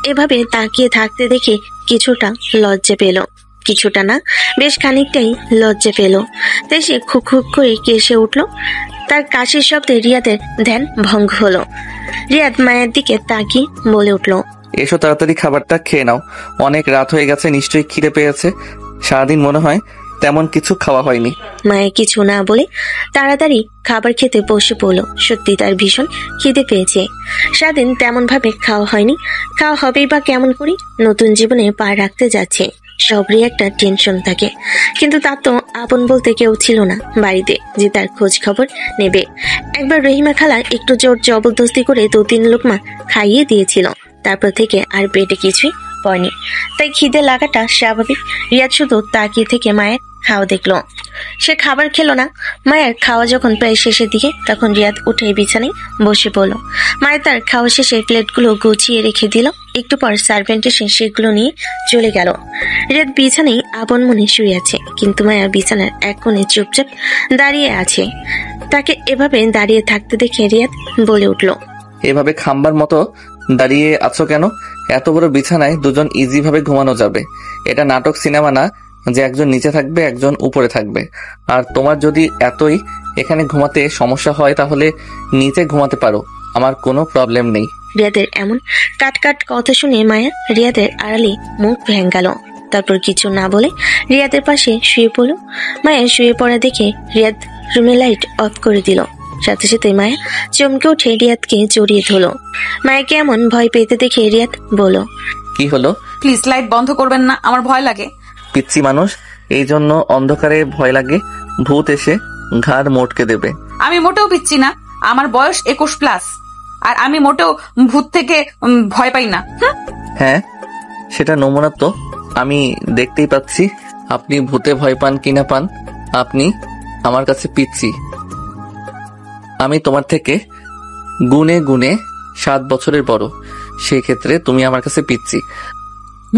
এভাবে তাকিয়ে থাকতে দেখে কিছুটা লজ্জা পেল। কিছুটা না, বেশ খানিকটাই লজ্জা পেল। তাই সে খুক খুক করে কেসে উঠল। তার কাশির শব্দে রিয়াদের ধ্যান ভঙ্গ হলো। রিয়াদ মায়ের দিকে তাকিয়ে বলে উঠল, এসো তাড়াতাড়ি খাবারটা খেয়ে নাও, অনেক রাত হয়ে গেছে, নিশ্চয়ই খিদে পেয়েছে। সারাদিন মনে হয় তেমন কিছু খাওয়া হয়নি। মায়ের কিছু না বলে তাড়াতাড়ি খাবার খেতে বসে পড়লো। সত্যি তার ভীষণ খিদে পেয়েছে। সারাদিন তেমন ভাবে খাওয়া হয়নি, খাওয়া হবেই বা কেমন করি? নতুন জীবনে পা রাখতে যাচ্ছে, সবরই একটা টেনশন থাকে। কিন্তু তার তো আপন বলতে কেউ ছিল না বাড়িতে যে তার খোঁজ খবর নেবে। একবার রহিমা খালা একটু জোর জবরদস্তি করে 2-3 লোকমা খাইয়ে দিয়েছিল, তারপর থেকে আর পেটে কিছুই পড়েনি। তাই খিদে লাগাটা স্বাভাবিক। রিয়াদ শুধু তাকিয়ে থেকে মায়ের খাওয়া দেখলো, সে খাবার খেলো না। মায়ের খাওয়া যখন প্রায় শেষের দিকে, তখন রিয়াদ উঠে বিছানায় বসে পড়লো। মায়ের তার খাওয়া শেষে প্লেটগুলো গুছিয়ে রেখে দিল। একটু পর সার্ভেন্ট এসে সেগুলো নিয়ে চলে গেল। রিয়াদ বিছানায় আপন মনে শুয়ে আছে, কিন্তু মায়া বিছানার এক কোণে চুপচাপ দাঁড়িয়ে আছে। তাকে এভাবে দাঁড়িয়ে থাকতে দেখে রিয়াদ বলে উঠল, এভাবে খাম্বার মতো দাঁড়িয়ে আছো কেন? এত বড় বিছানায় দুজন ইজি ভাবে ঘুমানো যাবে। এটা নাটক, সিনেমা না যে একজন নিচে থাকবে একজন উপরে থাকবে। আর তোমার যদি এতই এখানে ঘুমাতে সমস্যা হয় তাহলে নিচে ঘুমাতে পারো, আমার কোনো প্রবলেম নেই। রিয়াদের এমন কাট কথা শুনে মায়া রিয়াদের আড়ালে মুখ ভেঙে গেল। তারপর কিছু না বলে রিয়াদের পাশে শুয়ে পড়ল। মায়া শুয়ে পড়া দেখে রিয়াদ রুমে লাইট অফ করে দিল। সাথে সাথে মায়া চমকে উঠে রিয়াদকে জড়িয়ে ধরল। মায়াকে এমন ভয় পেতে দেখে রিয়াদ বলল, কি হলো? প্লিজ লাইট বন্ধ করবেন না, আমার ভয় লাগে। পিচ্ছি মানুষ, এই জন্য অন্ধকারে ভয় লাগে? ভূত এসে ঘাড় মোটকে দেবে। আমি মোটেও পিচ্ছি না, আমার বয়স 21+, আর আমি মোটেও ভূত থেকে ভয় পাই না। হ্যাঁ, সেটা নমুনা তো আমি দেখতেই পাচ্ছি। আপনি ভূতে ভয় পান কিনা পান, আপনি আমার কাছে পিচ্ছি। আমি তোমার থেকে গুণে গুণে 7 বছরের বড়, সেই ক্ষেত্রে তুমি আমার কাছে পিচ্ছি।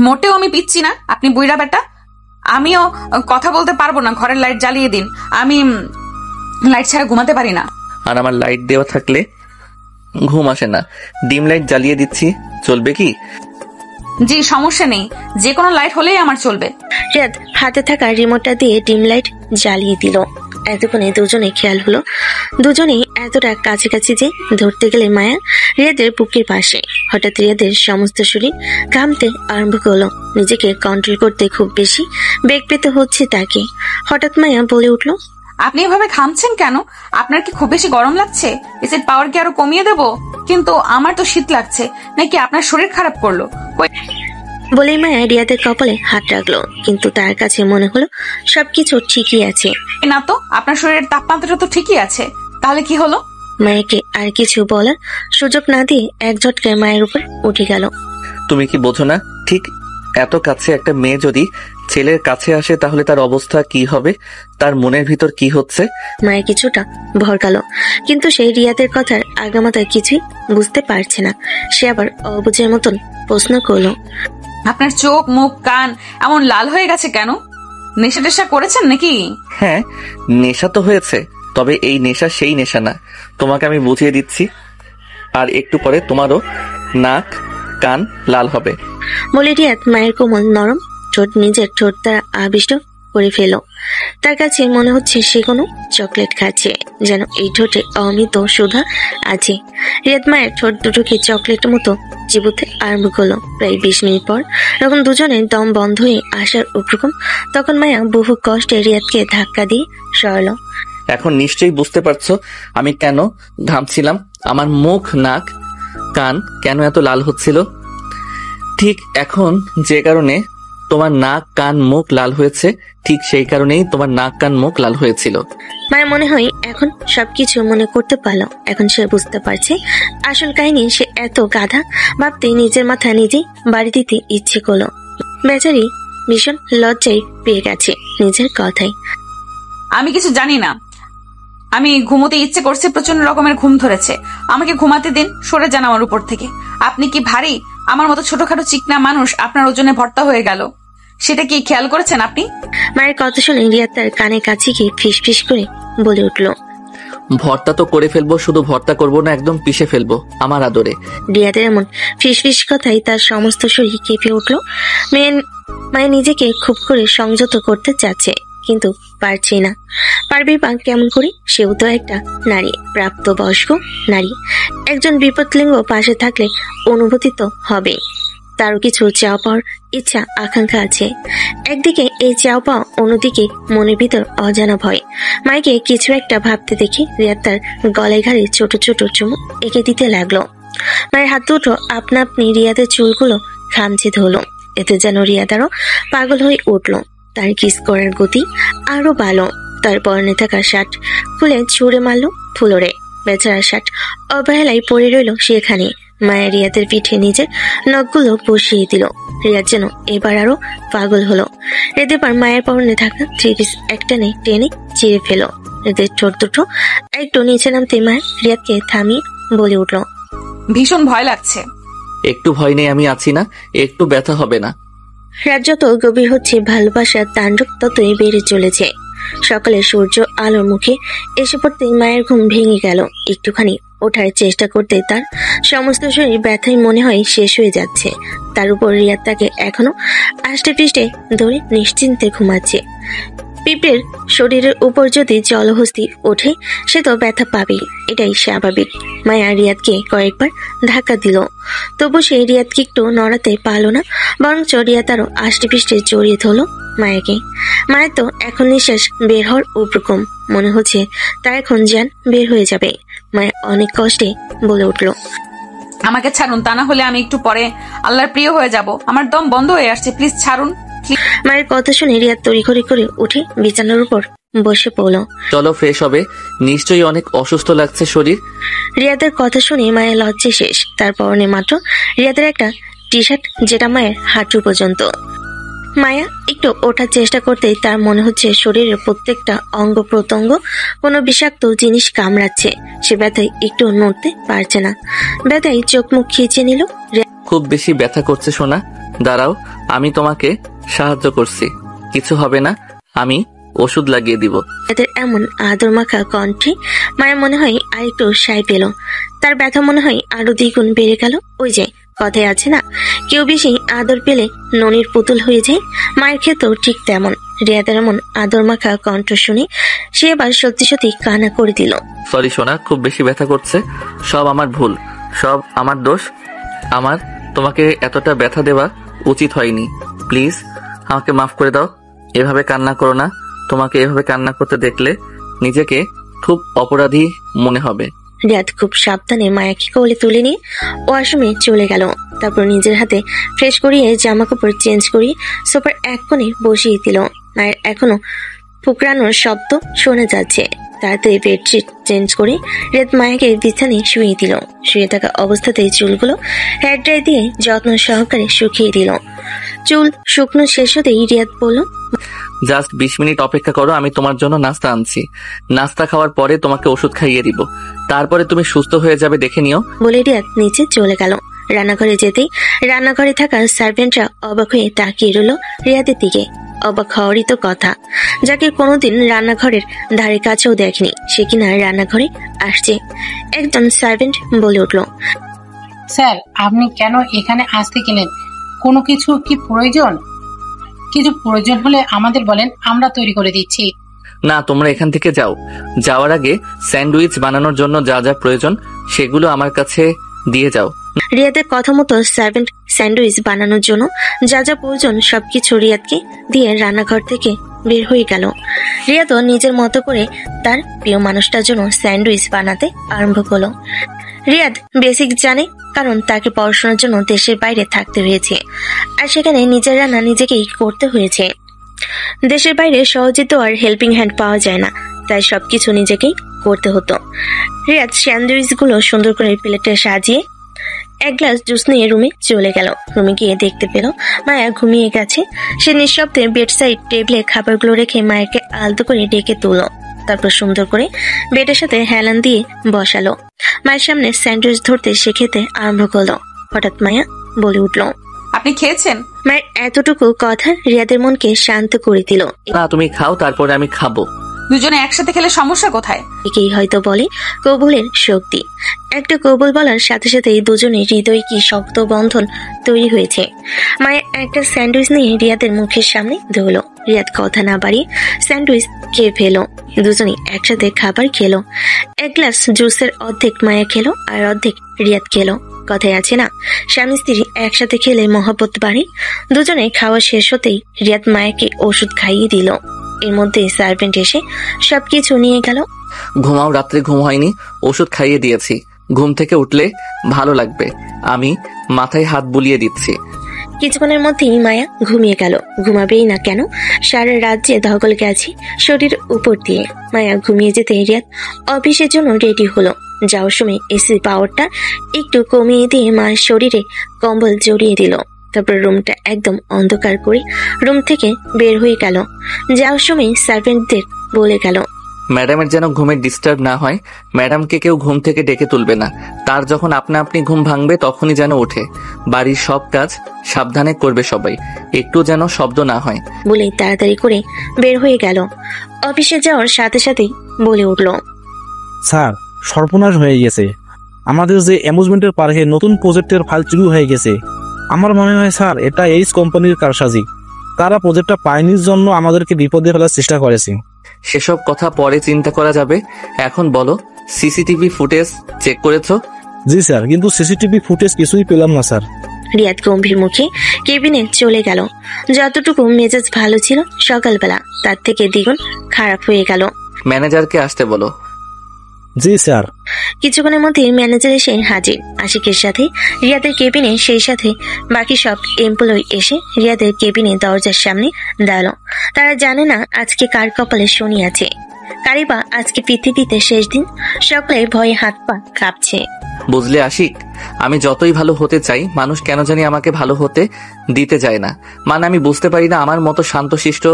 মোটেও আমি পিচ্ছি না, আপনি বুইড়া বেটা। আমিও কথা বলতে পারবো না, ঘরের লাইট জ্বালিয়ে দিন, আমি লাইট ছাড়া ঘুমাতে পারি না। আর আমার লাইট দেওয়া থাকলে ঘুম আসে না, ডিম লাইট জ্বালিয়ে দিচ্ছি, চলবে কি? জি, সমস্যা নেই, যে কোনো লাইট হলেই আমার চলবে। রিয়াদ হাতে থাকা রিমোটটা দিয়ে ডিম লাইট জ্বালিয়ে দিল। এতক্ষণে দুজনে খেয়াল হলো দুজনেই এতটা কাছাকাছি যে ধরতে গেলে মায়া রিয়াদের বুকের পাশে। হঠাৎ রিয়াদের সমস্ত শরীর ঘামতে আরম্ভ করলো। নিজেকে কন্ট্রোল করতে খুব বেশি বেগ পেতে হচ্ছে তাকে। হঠাৎ মায়া বলে উঠলো, আপনি এভাবে ঘামছেন কেন? আপনার কি খুব বেশি গরম লাগছে? এসিড পাওয়ার কি আরো কমিয়ে দেবো? কিন্তু আমার তো শীত লাগছে, নাকি আপনার শরীর খারাপ করলো? বলেই মায়া রিয়াদের কপালে হাত রাখলো, কিন্তু তার কাছে মনে হলো সবকিছু ঠিকই আছে। না তো, আপনার শরীরের তাপমাত্রা তো ঠিকই আছে, তাহলে কি হলো? মায়াকে আর কিছু বলার সুযোগ না দিয়ে এক ঝটকায় মায়ের উপর উঠে গেল। তুমি কি বোঝো না? ঠিক এত কাছে একটা মেয়ে যদি ছেলের কাছে আসে তাহলে তার অবস্থা কি হবে, তার মনের ভিতর কি হচ্ছে? মায়া কিছুটা ভরকালো, কিন্তু সেই রিয়াদের কথার আগামাতায় কিছুই বুঝতে পারছে না। সে আবার অবুঝের মতন প্রশ্ন করলো, আপনার চোখ, মুখ, কান এমন লাল হয়ে গেছে কেন? নেশা টেশা করেছেন নাকি? হ্যাঁ, নেশা তো হয়েছে, তবে এই নেশা সেই নেশা না, তোমাকে আমি বুঝিয়ে দিচ্ছি। আর একটু পরে তোমারও নাক কান লাল হবে। বলে রিয়াদ মায়ের কোমল নরম ঠোঁট নিজের ঠোঁট দ্বারা আবিষ্ট করে ফেল। তার কাছে মনে হচ্ছে সে কোনো চকলেট খাচ্ছে, যেন এই ঠোঁটে অমৃত সুধা আছে। রিয়াদ মায়ের ঠোঁট দুটোকে চকলেটের মতো চিবুতে আরম্ভ করলো। প্রায় 20 মিনিট পর যখন দুজনের দম বন্ধ হয়ে আসার উপক্রম, তখন মায়া বহু কষ্টে রিয়াদকে ধাক্কা দিয়ে সরালো। এখন নিশ্চয়ই বুঝতে পারছো আমি কেন ঘামছিলাম, আমার মুখ নাক কান কেন এত লাল হচ্ছিল। ঠিক এখন যে কারণে তোমার নাক কান মুখ লাল হয়েছে, ঠিক সেই কারণেই তোমার নাক কান মুখ লাল হয়েছিল। মায়ের মনে হয় এখন সবকিছু মনে করতে পারলো। এখন সে বুঝতে পারছে আসল কাহিনী। সে এত গাধা ভাবতে নিজের মাথা নিজেই বাড়ি দিতে ইচ্ছে করলো। বেচারি ভীষণ লজ্জায় পেয়ে গেছে নিজের কথাই। আমি কিছু জানি না, আমি ঘুমোতে ইচ্ছে করছে, প্রচন্ড রকমের ঘুম ধরেছে, আমাকে ঘুমাতে দিন, সরে যান আমার উপর থেকে। আপনি কি ভারী? আমার মতো ছোটখাটো চিকনা মানুষ আপনার ওজনে ভর্তা হয়ে গেল, সেটা কি খেয়াল করেছেন আপনি? মায়ের কথা শুনে রিয়া তার কানে কাছে গিয়ে ফিস ফিস করে বলে উঠলো, ভর্তা তো করে ফেলবো, শুধু ভর্তা করবো না, একদম পিষে ফেলবো আমার আদরে। রিয়াদের এমন ফিস ফিস কথাই তার সমস্ত শরীর কেঁপে উঠলো। মায়ের নিজেকে খুব করে সংযত করতে চাচ্ছে, কিন্তু পারছে না। পারবে বা কেমন করে? সেও তো একটা নারী, প্রাপ্তবয়স্ক নারী। একজন বিপদলিঙ্গ পাশে থাকলে অনুভূতি তো হবে। তারও কিছু চাও পাওয়ার ইচ্ছা আকাঙ্ক্ষা আছে। একদিকে এই চাও পাওয়া, অন্যদিকে মনের ভিতর অজানা ভয়। মাইকে কিছু একটা ভাবতে দেখে রিয়া তার গলায় ঘাড়ে ছোট ছোট চুমু এঁকে দিতে লাগলো। মায়ের হাত দুটো আপনা আপনি রিয়াদের চুলগুলো খামচে ধরলো। এতে যেন রিয়াদ আরো পাগল হয়ে উঠলো। তার কিস করার গতি আরো ভালো। তার পরনে থাকা শার্ট খুলে ছুঁড়ে মারলো ফ্লোরে। বেচারা শার্ট অবহেলায় পড়ে রইল সেখানে। মায়া রিয়াদের পিঠে নিজের নখগুলো বসিয়ে দিল। রিয়াদ যেন এবার আরো পাগল হলো। এবার মায়ের পরনে থাকা 3 পিস একটানে টেনে চিড়ে ফেলো। এদের ঠোঁট দুটো একটু নিচে নামতে মায়া রিয়াদকে থামিয়ে বলে উঠল, ভীষণ ভয় লাগছে। একটু ভয় নেই, আমি আছি না, একটু ব্যথা হবে না। রাত যত গভীর হচ্ছে ভালোবাসার তাণ্ডব ততই বেড়ে চলেছে। সকালে সূর্য আলোর মুখে এসে পড়তেই মায়ের ঘুম ভেঙে গেল। একটুখানি ওঠার চেষ্টা করতে তার সমস্ত শরীর ব্যথায় মনে হয় শেষ হয়ে যাচ্ছে। তার উপর রিয়াদ তাকে এখনো আষ্টে পৃষ্ঠে ধরে নিশ্চিন্তে ঘুমাচ্ছে। পিঁপড়ের শরীরের উপর যদি জলহস্তি ওঠে সে তো ব্যথা পাবেই, এটাই স্বাভাবিক। মায়া রিয়াদকে কয়েকবার ধাক্কা দিল, তবু সে রিয়াদকে একটু নড়াতে পারল না, বরঞ্চ রিয়াদ আরো আষ্টে পিষ্টে জড়িয়ে ধরল মায়াকে। মায়ের তো এখন নিঃশ্বাস বের হওয়ার উপক্রম, মনে হচ্ছে তার এখন জ্ঞান বের হয়ে যাবে। মায়া অনেক কষ্টে বলে উঠল, আমাকে ছাড়ুন, তা না হলে আমি একটু পরে আল্লাহর প্রিয় হয়ে যাব। আমার দম বন্ধ হয়ে আসছে, প্লিজ ছাড়ুন। মায়ের কথা শুনে রিয়াদ তড়িঘড়ি করে উঠে বিছানার উপর বসে পড়ল। চলো ফ্রেশ হবে, নিশ্চয়ই অনেক অসুস্থ লাগছে শরীর। রিয়াদের কথা শুনে মায়ের লজ্জা শেষ। তার পরনে মাত্র রিয়াদের একটা টি শার্ট, যেটা মায়ের হাঁটু পর্যন্ত। মায়া একটু ওঠার চেষ্টা করতেই তার মনে হচ্ছে শরীরের প্রত্যেকটা অঙ্গ প্রত্যঙ্গ কোনো বিষাক্ত জিনিস কামড়াচ্ছে। সে ব্যথায় একটু নড়তে পারছে না, ব্যথায় চোখ মুখ খিঁচে নিল। খুব বেশি ব্যথা করছে সোনা, দাঁড়াও আমি তোমাকে সাহায্য করছি, কিছু হবে না, আমি ওষুধ লাগিয়ে দিব। এদের এমন আদর মাখা কণ্ঠে মায়ের মনে হয় আর একটু সায় পেল। তার ব্যথা মনে হয় আরো দ্বিগুণ বেড়ে গেল। ওই যে কথায় আছে না, কেউ বেশি আদর পেলে ননির পুতুল হয়ে যায়, মায়ের ক্ষেত্রেও ঠিক তেমন। রিয়াদের এমন আদর মাখা কণ্ঠ শুনে সে এবার সত্যি সত্যি কান্না করে দিল। সরি সোনা, খুব বেশি ব্যথা করছে, সব আমার ভুল, সব আমার দোষ। আমার তোমাকে এতটা ব্যথা দেওয়া উচিত হয়নি, প্লিজ আমাকে মাফ করে দাও। এভাবে কান্না করো না, তোমাকে এভাবে কান্না করতে দেখলে নিজেকে খুব অপরাধী মনে হবে। রিয়াদ খুব সাবধানে মায়াকে কোলে তুলে নিয়ে ওয়াশরুমে চলে গেল। তারপর নিজের হাতে ফ্রেশ করিয়ে জামা কাপড় চেঞ্জ করিয়ে সোফার এক কোণে বসিয়ে দিল। মায়ের এখনো ফুকরানোর শব্দ শোনা যাচ্ছে। তাড়াতাড়ি বেডশিট চেঞ্জ করে রিয়াদ মায়াকে বিছানায় শুয়ে দিল। শুয়ে থাকা অবস্থাতেই চুলগুলো হেয়ার ড্রাই দিয়ে যত্ন সহকারে শুকিয়ে দিল। চুল শুকনো শেষ হতেই রিয়াদ বলল, জাস্ট 20 মিনিট অপেক্ষা করো, আমি তোমার জন্য নাস্তা আনছি। নাস্তা খাওয়ার পরে তোমাকে ওষুধ খাইয়ে দিব, তারপরে তুমি সুস্থ হয়ে যাবে, দেখে নিও। বলে রিয়াদ নিচে চলে গেল। রান্নাঘরে যেতেই রান্নাঘরে থাকা সার্ভেন্টরা অবাক হয়ে তাকিয়ে রইল রিয়াদের দিকে। অবাক হওয়ারই তো কথা, যাকে কোনোদিন রান্নাঘরের ধারে কাছেও দেখেনি সে কিনা রান্নাঘরে আসছে। একজন সার্ভেন্ট বলে উঠল, স্যার আপনি কেন এখানে আসতে গেলেন? কোনো কিছু কি প্রয়োজন? কিছু প্রয়োজন হলে আমাদের বলেন, আমরা তৈরি করে দিচ্ছি। না, তোমরা এখান থেকে যাও। যাওয়ার আগে স্যান্ডউইচ বানানোর জন্য যা যা প্রয়োজন সেগুলো আমার কাছে দিয়ে যাও। রিয়াদের কথা মতো সার্ভেন্ট স্যান্ডউইচ বানানোর জন্য যা যা প্রয়োজন সবকিছু রিয়াদকে দিয়ে রান্নাঘর থেকে বের হয়ে গেল। রিয়াদও নিজের মতো করে তার প্রিয় মানুষটার জন্য স্যান্ডউইচ বানাতে আরম্ভ করলো। রিয়াদ বেসিক জানে, কারণ তাকে পড়াশোনার জন্য দেশের বাইরে থাকতে হয়েছে, আর সেখানে নিজের রান্না নিজেকেই করতে হয়েছে। দেশের বাইরে সহজে তো আর হেল্পিং হ্যান্ড পাওয়া যায় না, তাই সবকিছু নিজেকেই করতে হতো। রিয়াদ স্যান্ডউইচগুলো সুন্দর করে প্লেটে সাজিয়ে এক গ্লাস জুস নিয়ে রুমে চলে গেল। রুমে গিয়ে দেখতে পেল মায়া ঘুমিয়ে গেছে। সে নিঃশব্দে বেড সাইড টেবিলে খাবারগুলো রেখে মায়াকে আলতো করে ডেকে তুলল। তারপর সুন্দর করে বেডের সাথে হেলান দিয়ে বসালো। মায়ের সামনে স্যান্ডউইচ ধরতে সে খেতে আরম্ভ করলো। হঠাৎ মায়া বলে উঠল, আপনি খেয়েছেন? মায়ের এতটুকু কথা রিয়াদের মনকে শান্ত করে দিল। না, তুমি খাও, তারপরে আমি খাবো। দুজনে একসাথে খেলে সমস্যা কোথায়? একেই হয়তো বলে কবুলের শক্তি। একটা কবুল বলার সাথে সাথেই দুজনের হৃদয় কি শক্ত বন্ধন তৈরি হয়েছে। মায়ের একটা স্যান্ডউইচ নিয়ে রিয়াদের মুখের সামনে ধরলো। রিয়াদ কথা না বাড়িয়ে স্যান্ডউইচ খেয়ে ফেলো। দুজনে একসাথে খাবার খেলো। এক গ্লাস জুসের অর্ধেক মায়া খেলো আর অর্ধেক রিয়াদ খেলো। কথায় আছে না, স্বামী স্ত্রী একসাথে খেলে মহব্বত বাড়ে। দুজনে খাওয়া শেষ হতেই রিয়াদ মায়াকে ওষুধ খাইয়ে দিল। এর মধ্যে সার্ভেন্ট এসে সবকিছু নিয়ে গেল। ঘুমাও, রাত্রে ঘুম হয়নি, ওষুধ খাইয়ে দিয়েছি, ঘুম থেকে উঠলে ভালো লাগবে, আমি মাথায় হাত বুলিয়ে দিচ্ছি। কিছুক্ষণের মধ্যেই মায়া ঘুমিয়ে গেল। ঘুমাবেই না কেন, সারা রাত যে ধকল গেছে শরীর উপর দিয়ে। মায়া ঘুমিয়ে যেতে রিয়াদ অফিসের জন্য রেডি হলো। যাওয়ার সময় এসি পাওয়ারটা একটু কমিয়ে দিয়ে মায়ের শরীরে কম্বল জড়িয়ে দিল। তারপর রুমটা একদম অন্ধকার করে রুম থেকে বের হয়ে গেল। যাওয়ার সময় সার্ভেন্টদের বলে গেল, ম্যাডামের যেন ঘুমের ডিস্টার্ব না হয়, ম্যাডামকে কেউ ঘুম থেকে ডেকে তুলবে না, তার যখন আপনা আপনি ঘুম ভাঙবে তখনই যেন ওঠে। বাড়ির সব কাজ সাবধানে করবে সবাই, একটু যেন শব্দ না হয়। বলে তাড়াতাড়ি করে বের হয়ে গেল। অফিসে যাওয়ার সাথে সাথেই বলে উঠল, স্যার সর্বনাশ হয়ে গেছে, আমাদের যে অ্যামুজমেন্টের পার্কে নতুন প্রজেক্টের ফাইল চুরি হয়ে গেছে। আমার মনে হয় স্যার এটা এইচ কোম্পানির কারসাজি। তারা প্রজেক্টটা পায়নির জন্য আমাদেরকে বিপদে ফেলার চেষ্টা করেছে। সেসব কথা পরে চিন্তা করা যাবে। এখন বলো, সিসিটিভি ফুটেজ চেক করেছো? জি স্যার, কিন্তু সিসিটিভি ফুটেজ কিছুই পেলাম না স্যার। রিয়াদ গম্ভীর মুখে কেবিনে চলে গেল। যতটুকু মেজাজ ভালো ছিল সকালবেলা তার থেকে দ্বিগুণ খারাপ হয়ে গেল। ম্যানেজারকে আসতে বলো। জি স্যার। কিছুক্ষণের মধ্যে ম্যানেজার এসে হাজির। আশিকের সাথে রিয়াদের কেবিনে, সেই সাথে বাকি সব এমপ্লয়ি এসে রিয়াদের কেবিনে দরজার সামনে দাঁড়ালো। তারা জানে না আজকে কার কপালে শনি আছে, কারি বা আজকে পৃথিবীতে শেষ দিন। সকলে ভয়ে হাত পা কাঁপছে। বুঝলে আশিক, আমি যতই ভালো হতে চাই, মানুষ কেন জানি আমাকে ভালো হতে দিতে যায় না। মানে আমি বুঝতে পারি না আমার মতো শান্তশিষ্ট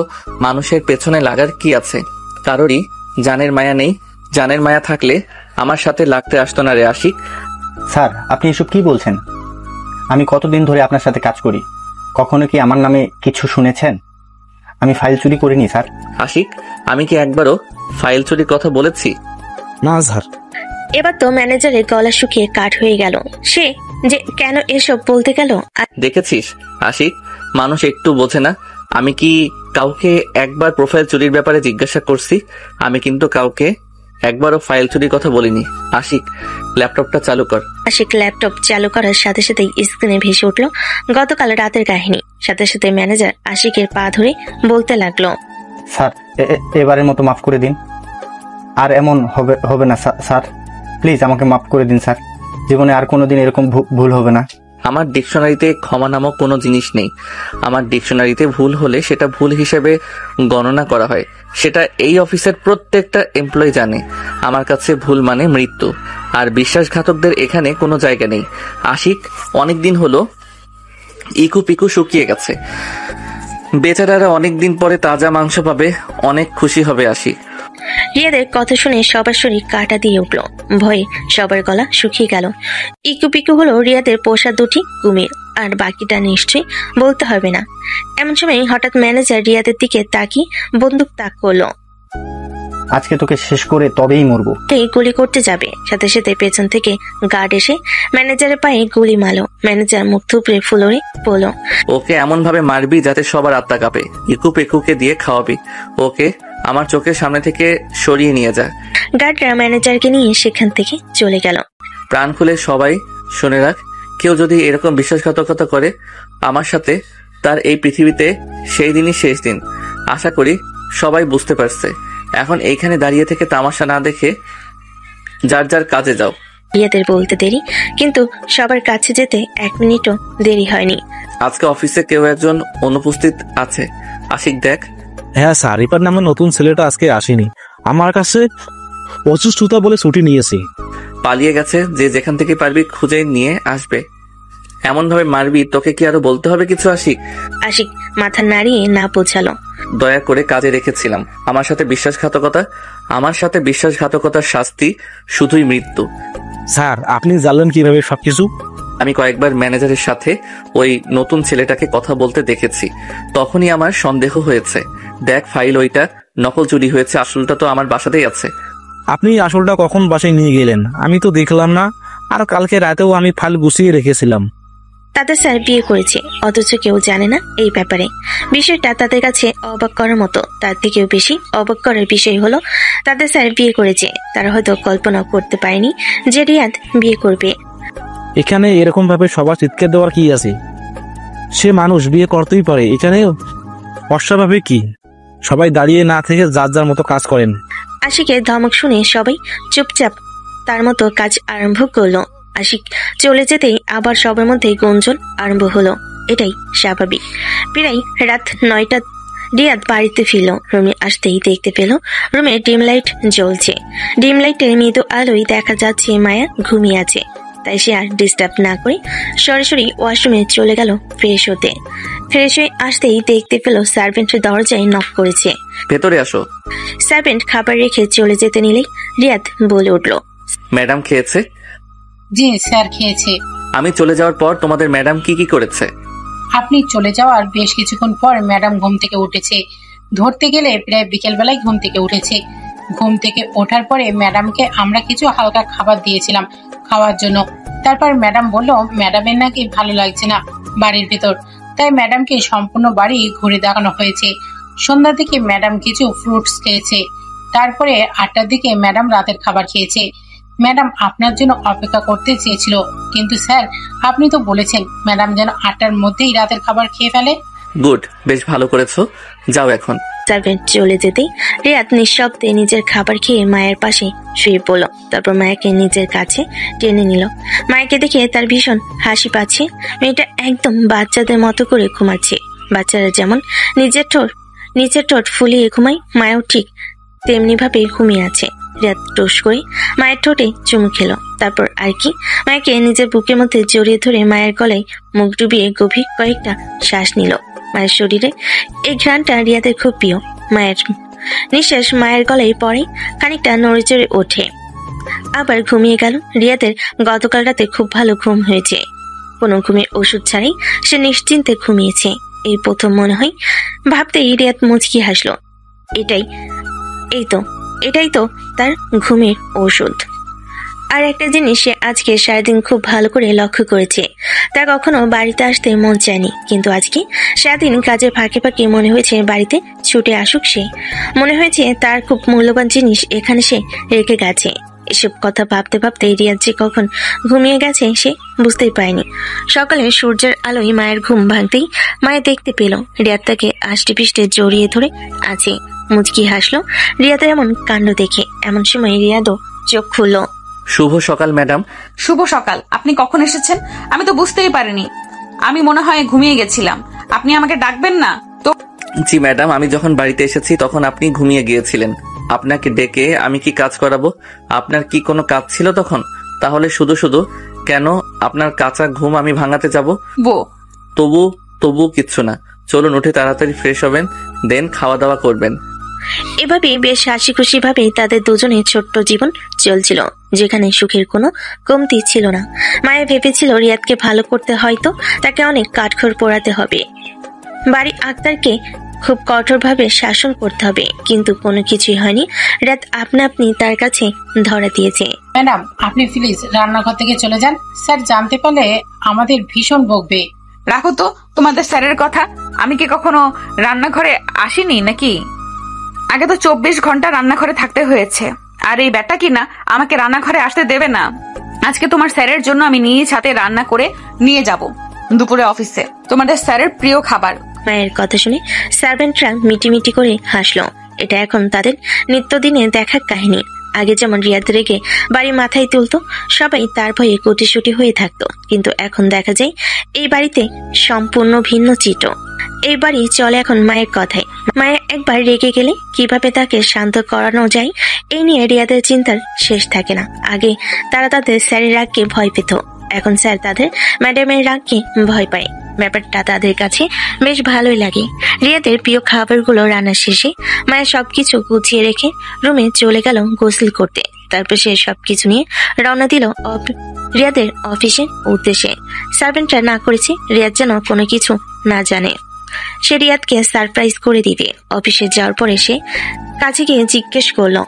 মানুষের পেছনে লাগার কি আছে। কারোরই জানের মায়া নেই। জানের মায়া থাকলে আমার সাথে লাগতে আসতো না রে আশিক। স্যার, আপনি এসব কি বলছেন? আমি কতদিন ধরে আপনার সাথে কাজ করি, কখনো কি আমার নামে কিছু শুনেছেন? আমি ফাইল চুরি করিনি স্যার। আশিক, আমি কি একবারও ফাইল চুরির কথা বলেছি? না স্যার। এবার তো ম্যানেজারের গলা শুকিয়ে কাঠ হয়ে গেল। সে যে কেন এসব বলতে গেল। দেখেছিস আশিক, মানুষ একটু বোঝে না। আমি কি কাউকে একবার প্রোফাইল চুরির ব্যাপারে জিজ্ঞাসা করছি? আমি কিন্তু কাউকে একবারও ফাইল চুরির কথা বলিনি। আশিক, ল্যাপটপটা চালু কর। আশিক ল্যাপটপ চালু করার সাথে সাথেই স্ক্রিনে ভেসে উঠল গতকাল রাতের কাহিনী। সাথে সাথে ম্যানেজার আশিকের পা ধরে বলতে লাগলো, স্যার এবারের মতো মাফ করে দিন, আর এমন হবে না স্যার। প্লিজ আমাকে মাফ করে দিন স্যার, জীবনে আর কোনোদিন এরকম ভুল হবে না। আমার ডিকশনারিতে ক্ষমা নামক কোনো জিনিস নেই। আমার ডিকশনারিতে ভুল হলে সেটা ভুল হিসেবে গণনা করা হয়। সেটা এই অফিসের প্রত্যেকটা এমপ্লয়ি জানে। আমার কাছে ভুল মানে মৃত্যু, আর বিশ্বাসঘাতকদের এখানে কোনো জায়গা নেই। আশিক, অনেক দিন হলো ইকু পিকু শুকিয়ে গেছে। বেচারারা অনেক দিন পরে তাজা মাংস পাবে, অনেক খুশি হবে আশিক। রিয়াদের কথা শুনে সবার শরীর কাঁটা দিয়ে উঠল। ভয়ে সবার গলা শুকিয়ে গেল। ইকু পিকু হলো রিয়াদের পোষা দুটি কুমির, আর বাকিটা নিশ্চয়ই বলতে হবে না। এমন সময় হঠাৎ ম্যানেজার রিয়াদের দিকে তাকিয়ে বন্দুক তাক করলো। আজকে তোকে শেষ করে তবেই মরবো। গুলি করতে যাবে, সাথে সাথে পেছন থেকে গার্ড এসে ম্যানেজারের পায়ে গুলি মারলো। ম্যানেজার মুখ থুবড়ে ফুলরে পড়ল। ওকে এমন ভাবে মারবি যাতে সবার আত্মা কাঁপে। ইকু পেকুকে দিয়ে খাওয়াবি। ওকে আমার চোখের সামনে থেকে সরিয়ে নিয়ে যা। গার্ডরা ম্যানেজারকে নিয়ে সেখান থেকে চলে গেল। প্রাণ খুলে সবাই শুনে রাখ, কেউ যদি এরকম বিশ্বাসঘাতকতা করে আমার সাথে, তার এই পৃথিবীতে সেই দিনই শেষ দিন। আশা করি সবাই বুঝতে পারছে। এখন এইখানে দাঁড়িয়ে থেকে তামাশা না দেখে যার যার কাজে যাও। রিয়াদের বলতে দেরি, কিন্তু সবার কাছে যেতে 1 মিনিটও দেরি হয়নি। আজকে অফিসে কেউ একজন অনুপস্থিত আছে। আশিক দেখ। হ্যাঁ স্যার, এবার নামে নতুন ছেলেটা আজকে আসেনি। আমার কাছে অসুস্থতা বলে ছুটি নিয়েছি। পালিয়ে গেছে। যে যেখান থেকে পারবি খুঁজে নিয়ে আসবে। এমন ভাবে মারবি, তোকে কি আরো বলতে হবে কিছু? আশিক আশিক মাথা নাড়িয়ে না বোঝালো। দয়া করে কাজে রেখেছিলাম। আমার সাথে বিশ্বাসঘাতকতার শাস্তি শুধুই মৃত্যু। স্যার, আপনি জানলেন কিভাবে সবকিছু? আমি কয়েকবার ম্যানেজারের সাথে ওই নতুন ছেলেটাকে কথা বলতে দেখেছি, তখনই আমার সন্দেহ হয়েছে। দেখ ফাইল, ওইটা নকল চুরি হয়েছে, আসলটা তো আমার বাসাতেই আছে। আপনি আসলটা কখন বাসায় নিয়ে গেলেন? আমি তো দেখলাম না। আর কালকে রাতেও আমি ফাইল গুছিয়ে রেখেছিলাম। তাদের স্যার বিয়ে করেছে, অথচ কেউ জানে না এই ব্যাপারে। বিষয়টা তাদের কাছে অবাক করার মতো। তার থেকেও বেশি অবাক করার বিষয় হলো তাদের স্যার বিয়ে করেছে। তারা হয়তো কল্পনা করতে পারেনি যে রিয়াদ বিয়ে করবে। এখানে এরকম ভাবে সবার চিৎকার দেওয়ার কি আছে? সে মানুষ বিয়ে করতেই পারে, এখানে অস্বাভাবিক কি? সবাই দাঁড়িয়ে না থেকে যার যার মতো কাজ করেন। আশিকের ধমক শুনে সবাই চুপচাপ তার মতো কাজ আরম্ভ করলো। আশিক চলে যেতেই আবার সবার মধ্যে গুঞ্জন আরম্ভ হলো। এটাই স্বাভাবিক। প্রায় রাত 9টা রিয়াদ বাড়িতে ফিরল। রুমে আসতেই দেখতে পেল রুমে ডিম লাইট জ্বলছে। ডিম লাইটের মৃদু আলোয় দেখা যাচ্ছে মায়া ঘুমিয়ে আছে। তাই সে আর ডিস্টার্ব না করে সরাসরি ওয়াশরুমে চলে গেল ফ্রেশ হতে। ফ্রেশ হয়ে আসতেই দেখতে পেল সার্ভেন্টের দরজায় নক করেছে। ভেতরে আসো। সার্ভেন্ট খাবার রেখে চলে যেতে নিলেই রিয়াদ বলে উঠল, ম্যাডাম খেয়েছে? জি স্যার, খেয়েছে। আমি চলে যাওয়ার পর তোমাদের ম্যাডাম কি কি করেছে? আপনি চলে যাওয়ার বেশ কিছুক্ষণ পর ম্যাডাম ঘুম থেকে উঠেছে। ধরতে গেলে প্রায় বিকেল বেলায় ঘুম থেকে উঠেছে। ঘুম থেকে ওঠার পরে ম্যাডামকে আমরা কিছু হালকা খাবার দিয়েছিলাম খাওয়ার জন্য। তারপর ম্যাডাম বলল ম্যাডামের নাকি ভালো লাগছে না বাড়ির ভেতর, তাই ম্যাডামকে সম্পূর্ণ বাড়ি ঘুরে দেখানো হয়েছে। সন্ধ্যার দিকে ম্যাডাম কিছু ফ্রুটস খেয়েছে, তারপরে 8টার দিকে ম্যাডাম রাতের খাবার খেয়েছে। ম্যাডাম আপনার জন্য অপেক্ষা করতে চেয়েছিল, কিন্তু স্যার আপনি তো বলেছেন ম্যাডাম যেন 8টার মধ্যেই রাতের খাবার খেয়ে ফেলে। গুড, বেশ ভালো করেছো, যাও এখন। সার্ভেন্ট চলে যেতেই রিয়াদ নিঃশব্দে নিজের খাবার খেয়ে মায়ের পাশে শুয়ে পড়ল। তারপর মায়াকে নিজের কাছে টেনে নিল। মায়াকে দেখে তার ভীষণ হাসি পাচ্ছে। মেয়েটা একদম বাচ্চাদের মতো করে ঘুমাচ্ছে। বাচ্চারা যেমন নিচের ঠোঁট ফুলিয়ে ঘুমায়, মায়াও ঠিক তেমনি ভাবে ঘুমিয়ে আছে। রিয়াদ টোস করে মায়ের ঠোঁটে চুমু খেলো। তারপর আর কি মায়াকে নিজের বুকের মধ্যে জড়িয়ে ধরে মায়ের গলায় মুখ ডুবিয়ে গভীর কয়েকটা শ্বাস নিল। মায়ের শরীরে এই ঘ্রাণটা রিয়াদের খুব প্রিয়। মায়ের নিঃশ্বাস মায়ের গলায় পরে খানিকটা নড়ে চড়ে ওঠে, আবার ঘুমিয়ে গেল। রিয়াদের গতকাল রাতে খুব ভালো ঘুম হয়েছে। কোনো ঘুমের ওষুধ ছাড়াই সে নিশ্চিন্তে ঘুমিয়েছে। এই প্রথম মনে হয়। ভাবতেই রিয়াদ মুচকি হাসলো। এটাই তো তার ঘুমের ওষুধ। আর একটা জিনিস সে আজকে সারাদিন খুব ভালো করে লক্ষ্য করেছে, তার কখনো বাড়িতে আসতে মন চায়নি, কিন্তু আজকে সারাদিন কাজের ফাঁকে ফাঁকে মনে হয়েছে বাড়িতে ছুটে আসুক সে। মনে হয়েছে তার খুব মূল্যবান জিনিস এখানে সে রেখে গেছে। এসব কথা ভাবতে ভাবতে রিয়াদ যে কখন ঘুমিয়ে গেছে সে বুঝতেই পারেনি। সকালে সূর্যের আলোয় মায়ের ঘুম ভাঙতেই মায়ের দেখতে পেল রিয়াদ তাকে আষ্টে পিষ্টে জড়িয়ে ধরে আছে। মুচকি হাসলো রিয়াদের এমন কাণ্ড দেখে। এমন সময় রিয়াদও চোখ খুলল। শুভ সকাল ম্যাডাম। শুভ সকাল। আপনি কখন এসেছেন? আমি তো বুঝতেই পারিনি। আমি মনে হয় ঘুমিয়ে গেছিলাম। আপনি আমাকে ডাকবেন না তো? জি ম্যাডাম, আমি যখন বাড়িতে এসেছি তখন আপনি ঘুমিয়ে গিয়েছিলেন। আপনাকে ডেকে আমি কি কাজ করাবো? আপনার কি কোনো কাজ ছিল তখন? তাহলে শুধু শুধু কেন আপনার কাঁচা ঘুম আমি ভাঙাতে যাব? তবু কিচ্ছু না। চলুন উঠে তাড়াতাড়ি ফ্রেশ হবেন, দেন খাওয়া দাওয়া করবেন। এভাবে বেশ হাসি খুশি ভাবে তাদের দুজনের ছোট্ট জীবন চলছিল, যেখানে সুখের কোনো কমতি ছিল না। মায়া ভেবেছিল রিয়াদকে ভালো করতে হয়তো তাকে অনেক কাঠখড় পোড়াতে হবে, বাড়ি আক্তারকে খুব কঠোরভাবে শাসন করতে হবে, কিন্তু কোনো কিছুই হয়নি। রাত আপনা আপনি তার কাছে ধরা দিয়েছে। ম্যাডাম আপনি প্লিজ রান্নাঘর থেকে চলে যান, স্যার জানতে পারলে আমাদের ভীষণ বকবে। রাখো তো তোমাদের স্যারের কথা। আমি কি কখনো রান্নাঘরে আসিনি নাকি? আগে তো 24 ঘন্টা রান্নাঘরে থাকতে হয়েছে, আর এই ব্যাটা কিনা আমাকে রান্নাঘরে আসতে দেবে না। আজকে তোমার স্যারের জন্য আমি নিজ হাতে রান্না করে নিয়ে যাব দুপুরে অফিসে, তোমাদের স্যারের প্রিয় খাবার। মায়ের কথা শুনে সার্ভেন্টরা মিটিমিটি করে হাসলো। এটা এখন তাদের নিত্যদিনে দেখার কাহিনী। আগে যেমন রিয়াদ রেগে বাড়ি মাথায় তুলতো, সবাই তার ভয়ে কুটিসুটি হয়ে থাকতো, কিন্তু এখন দেখা যায় এই বাড়িতে সম্পূর্ণ ভিন্ন চিত্র। এই বাড়ি চলে এখন মায়ের কথায়। মায়ের একবার রেগে গেলে কিভাবে তাকে শান্ত করানো যায় এই নিয়ে রিয়াদের চিন্তার শেষ থাকে না। আগে তারা তাদের স্যারের রাগকে ভয় পেত, এখন স্যার তাদের ম্যাডামের রাগকে ভয় পায়। ব্যাপারটা তাদের কাছে বেশ ভালোই লাগে। রিয়াদের প্রিয় খাবারগুলো রান্না শেষে মায়া সবকিছু গুছিয়ে রেখে রুমে চলে গেল গোসল করতে। তারপর সে সবকিছু নিয়ে রওনা দিল রিয়াদের অফিসের উদ্দেশ্যে। সার্ভেন্টরা না করেছে রিয়াদ যেন কোনো কিছু না জানে। সে রিয়াদকে সারপ্রাইজ করে দিবে। অফিসে যাওয়ার পরে সে কাছে গিয়ে জিজ্ঞেস করলো,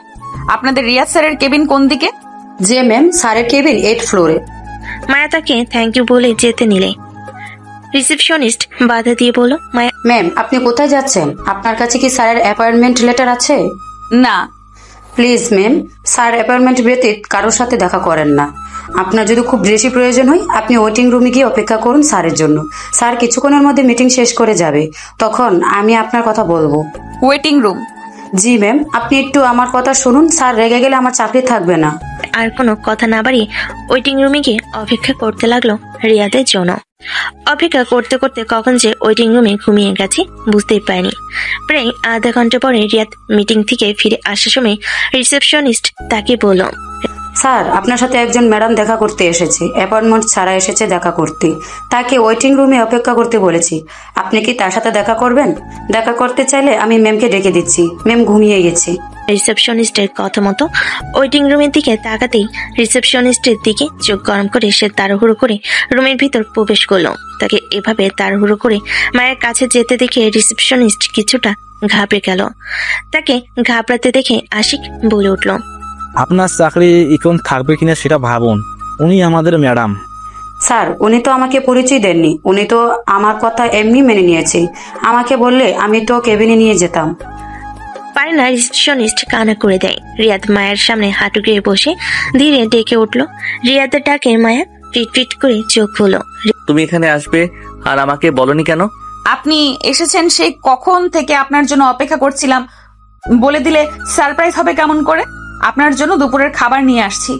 আপনাদের রিয়াদ স্যারের কেবিন কোন দিকে? জি ম্যাম, স্যারের কেবিন 8 ফ্লোরে। মায়া তাকে থ্যাংক ইউ বলে যেতে নিলে রিসেপশনিস্ট বাধা দিয়ে বলল, মায়া ম্যাম আপনি কোথায় যাচ্ছেন? আপনার কাছে কি স্যারের অ্যাপয়েন্টমেন্ট লেটার আছে? না। প্লিজ ম্যাম, স্যার অ্যাপয়েন্টমেন্ট ব্যতীত কারোর সাথে দেখা করেন না। আপনার যদি খুব বেশি প্রয়োজন হয় আপনি ওয়েটিং রুমে গিয়ে অপেক্ষা করুন স্যারের জন্য। স্যার কিছুক্ষণের মধ্যে মিটিং শেষ করে যাবে, তখন আমি আপনার কথা বলবো। Waiting room? জি ম্যাম, আপনি একটু আমার কথা শুনুন, স্যার রেগে গেলে আমার চাকরি থাকবে না। আর কোনো কথা না বাড়িয়ে ওয়েটিং রুমে গিয়ে অপেক্ষা করতে লাগলো রিয়াদের জন্য। অপেক্ষা করতে করতে কখন যে ওয়েটিং রুমে ঘুমিয়ে গেছে বুঝতেই পারেনি। প্রায় আধা ঘন্টা পরে রিয়াদ মিটিং থেকে ফিরে আসার সময় রিসেপশনিস্ট তাকে বলল, স্যার আপনার সাথে একজন ম্যাডাম দেখা করতে এসেছে, অ্যাপয়েন্টমেন্ট ছাড়া এসেছে দেখা করতে। তাকে ওয়েটিং রুমে অপেক্ষা করতে বলেছি, আপনি কি তার সাথে দেখা করবেন? দেখা করতে চাইলে আমি ম্যামকে ডেকে দিচ্ছি, ম্যাম ঘুমিয়ে গেছে। রিসেপশনিস্টের কথা মতো ওয়েটিং রুমের দিকে তাকাতেই রিসেপশনিস্টের দিকে চোখ গরম করে সে তাড়াহুড়ো করে রুমের ভিতর প্রবেশ করলো। তাকে এভাবে তাড়াহুড়ো করে মায়ের কাছে যেতে দেখে রিসেপশনিস্ট কিছুটা ঘাবড়ে গেল। তাকে ঘাবড়াতে দেখে আশিক বলে উঠল, আপনার চাকরি এখন থাকবে কিনা সেটা ভাবুন, উনি আমাদের ম্যাডাম। স্যার উনি তো আমাকে পরিচয় দেননি, উনি তো আমার কথা এমনি মেনে নিয়েছে। আমাকে বললে আমি তো কেবিনে নিয়ে যেতাম। পারিনা রিসেপশনিস্ট কানা করে দেয়। রিয়াদ মায়ের সামনে হাঁটু গেড়ে বসে ধীরে ডেকে উঠল। রিয়াদের ডাকে মায়া পিট করে চোখ খুলো। তুমি এখানে আসবে আর আমাকে বলনি কেন? আপনি এসেছেন সেই কখন থেকে আপনার জন্য অপেক্ষা করছিলাম, বলে দিলে সারপ্রাইজ হবে কেমন করে? আপনার জন্য দুপুরের খাবার নিয়ে আসছি।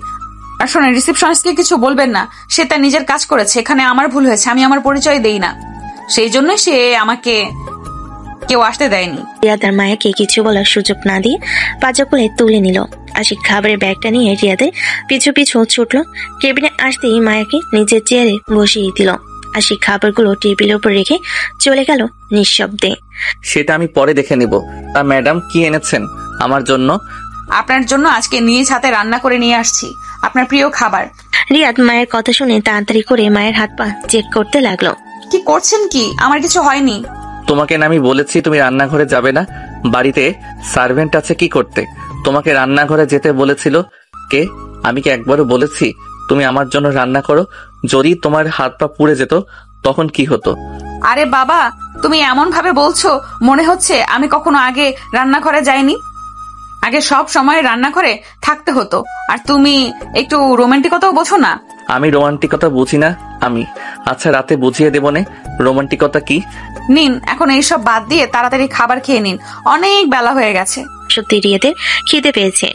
আর শোনেন, রিসেপশনিস্টকে কিছু বলবেন না, সে তার নিজের কাজ করেছে। এখানে আমার ভুল হয়েছে, আমি আমার পরিচয় দেই না, সেই জন্য সে আমাকে কেউ আসতে দেয়নি। রিয়াদ আর মায়াকে কিছু বলার সুযোগ না দিয়ে পাজা করে তুলে নিল। আশিক খাবারের ব্যাগটা নিয়ে রিয়াদের পিছু পিছু ছুটল। কেবিনে আসতেই মায়াকে নিজের চেয়ারে বসিয়ে দিল। আশিক খাবারগুলো টেবিলের উপর রেখে চলে গেল নিঃশব্দে। সেটা আমি পরে দেখে নিব। তা ম্যাডাম কি এনেছেন আমার জন্য? আপনার জন্য আজকে নিজ হাতে রান্না করে নিয়ে আসছি আপনার প্রিয় খাবার। রিয়াদ মায়ের কথা শুনে তাড়াতাড়ি করে মায়ের হাত পা চেক করতে লাগলো। কি করছেন কি? আমার কিছু হয়নি। তোমাকে না আমি বলেছি তুমি রান্নাঘরে যাবে না? বাড়িতে সার্ভেন্ট আছে কি করতে? তোমাকে রান্নাঘরে যেতে বলেছিল কে? আমি কি একবারও বলেছি তুমি আমার জন্য রান্না করো? যদি তোমার হাত পা পুড়ে যেত তখন কি হতো? আরে বাবা, তুমি এমন ভাবে বলছো মনে হচ্ছে আমি কখনো আগে রান্নাঘরে যাইনি। আগে সব সময় রান্নাঘরে থাকতে হতো। আর তুমি একটু রোমান্টিকতাও বোঝো না? আমি রোমান্টিকতা বুঝি না আমি? আচ্ছা রাতে বুঝিয়ে দেব নে রোমান্টিকতা কি। নিন, এখন এইসব বাদ দিয়ে তাড়াতাড়ি খাবার খেয়ে নিন, অনেক বেলা হয়ে গেছে। সত্যি রিয়াদের খিদে পেয়েছে,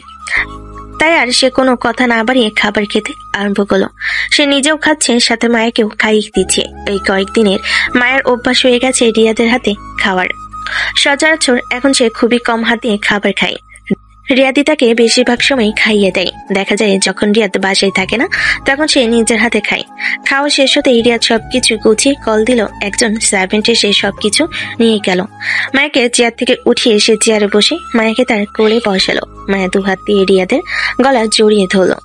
তাই আর সে কোনো কথা না বাড়িয়ে খাবার খেতে আরম্ভ করলো। সে নিজেও খাচ্ছে, সাথে মায়াকেও খাইয়ে দিচ্ছে। এই কয়েকদিনের মায়ের অভ্যাস হয়ে গেছে রিয়াদের হাতে খাওয়ার। সচরাচর এখন সে খুবই কম হাতে খাবার খায়। রিয়াদি তাকে বেশিরভাগ সময় খাইয়ে দেয়। দেখা যায় যখন রিয়াদ বাসায় থাকে না তখন সে নিজের হাতে খায়। খাওয়া শেষ হতেই রিয়াদ সবকিছু গুছিয়ে কল দিল। একজন সার্ভেন্ট এসে সবকিছু নিয়ে গেল। মায়াকে চেয়ার থেকে উঠিয়ে এসে চেয়ারে বসে মায়াকে তার কোলে বসালো। মায়া দু হাত দিয়ে রিয়াদের গলা জড়িয়ে ধরলো।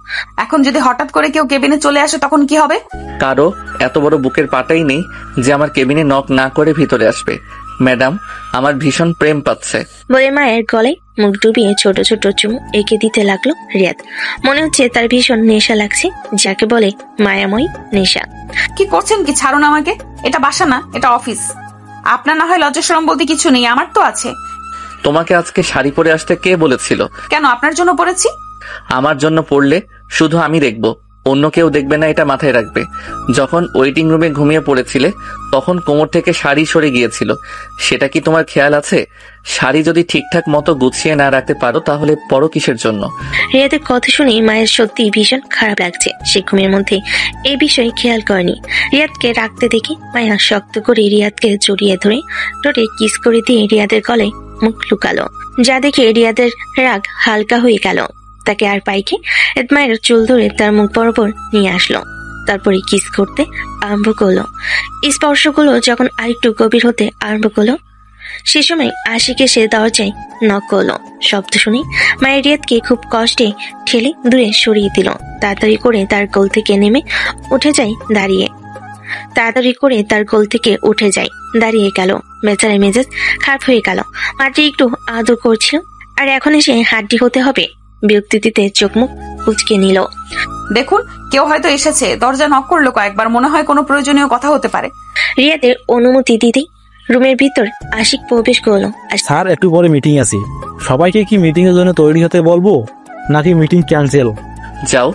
এখন যদি হঠাৎ করে কেউ কেবিনে চলে আসে তখন কি হবে? কারো এত বড় বুকের পাটাই নেই যে আমার কেবিনে নক না করে ভিতরে আসবে। ম্যাডাম আমার ভীষণ প্রেম পাচ্ছে বলে মায়ের গলায় মুখ ডুবিয়ে ছোট ছোট চুমু এঁকে দিতে লাগলো রিয়াদ। মনে হচ্ছে তার ভীষণ নেশা লাগছে, যাকে বলে মায়াময় নেশা। কি করছেন কি? ছাড়ুন আমাকে। এটা বাসা না, এটা অফিস। আপনার না হয় লজ্জাশরম বলতে কিছু নেই, আমার তো আছে। তোমাকে আজকে শাড়ি পরে আসতে কে বলেছিল? কেন, আপনার জন্য পরেছি। আমার জন্য পড়লে শুধু আমি দেখব, অন্য কেউ দেখবে না, এটা মাথায় রাখবে। যখন ওয়েটিং রুমে ঘুমিয়ে পড়েছিলে তখন কোমর থেকে শাড়ি সরে গিয়েছিল, সেটা কি তোমার খেয়াল আছে? শাড়ি যদি ঠিকঠাক মতো গুছিয়ে না রাখতে পারো তাহলে পরো কিসের জন্য? রিয়াদের কথা শুনে মায়ের সত্যি ভীষণ খারাপ লাগছে। সে ঘুমের মধ্যে এই বিষয়ে খেয়াল করেনি। রিয়াদকে রাখতে দেখি মায়া শক্ত করে রিয়াদকে জড়িয়ে ধরে ঠোঁটে কিস করে দিয়ে রিয়াদের গলায় মুখ লুকালো। যা দেখে রিয়াদের রাগ হালকা হয়ে গেল। তাকে আর পাইকে মায়ের চুল ধরে তার মুখ বরাবর নিয়ে আসলো। তারপরে কিস করতে আরম্ভ করলো। স্পর্শগুলো যখন আরেকটু গভীর হতে আরম্ভ করলো সে সময় আশিক এসে দরজায় নক করলো। শব্দ শুনে মায়ের রিয়াদকে খুব কষ্টে ঠেলে দূরে সরিয়ে দিল। তাড়াতাড়ি করে তার কোল থেকে নেমে উঠে যায় দাঁড়িয়ে গেল। বেচারা মেজাজ খারাপ হয়ে গেল। মাটি একটু আদর করছিল আর এখন এসে হাড্ডি হতে হবে। বিরক্তি দিতে চোখ মুখ কুচকে নিল। দেখুন, কেউ হয়তো এসেছে, দরজা নক করলো কয়েকবার, মনে হয় কোনো প্রয়োজনীয় কথা হতে পারে। রিয়াদের অনুমতি দিতেই রুমের ভিতর আশিক প্রবেশ করলো। স্যার একটু পরে মিটিং আছে, সবাইকে কি মিটিং এর জন্য তৈরি হতে বলবো নাকি মিটিং ক্যান্সেল? যাও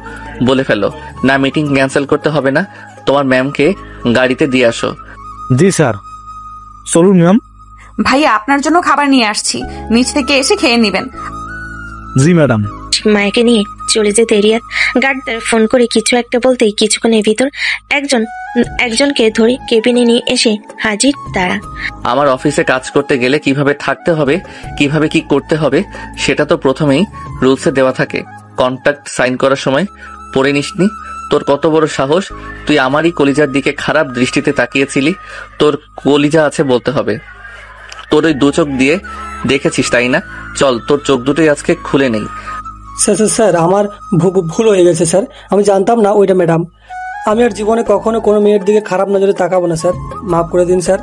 বলে ফেলো না, মিটিং ক্যান্সেল করতে হবে না, তোমার ম্যামকে গাড়িতে দিয়ে আসো। জি স্যার। চলুন ম্যাম। ভাইয়া আপনার জন্য খাবার নিয়ে আসছি, নিচ থেকে এসে খেয়ে নেবেন। জি ম্যাডাম। মায়াকে নিয়ে চলে যেতে রিয়াদ গার্ডদের ফোন করে কিছু একটা বলতেই কিছুক্ষণের ভিতর একজনকে ধরে কেবিনে নিয়ে এসে হাজির তারা। আমার অফিসে কাজ করতে গেলে কিভাবে থাকতে হবে, কিভাবে কি করতে হবে সেটা তো প্রথমেই রুলসে দেওয়া থাকে। কন্ট্রাক্ট সাইন করার সময় পড়ে নিসনি? তোর কত বড় সাহস, তুই আমারই কলিজার দিকে খারাপ দৃষ্টিতে তাকিয়েছিলি? তোর কলিজা আছে বলতে হবে। তোর ওই দু চোখ দিয়ে দেখেছিস তাই না? চল তোর চোখ দুটোই আজকে খুলে নেই। স্যার আমার ভুল হয়ে গেছে স্যার, আমি জানতাম না ওইটা ম্যাডাম। আমি আর জীবনে কখনো কোনো মেয়ের দিকে খারাপ নজরে তাকাবো না স্যার, মাফ করে দিন স্যার।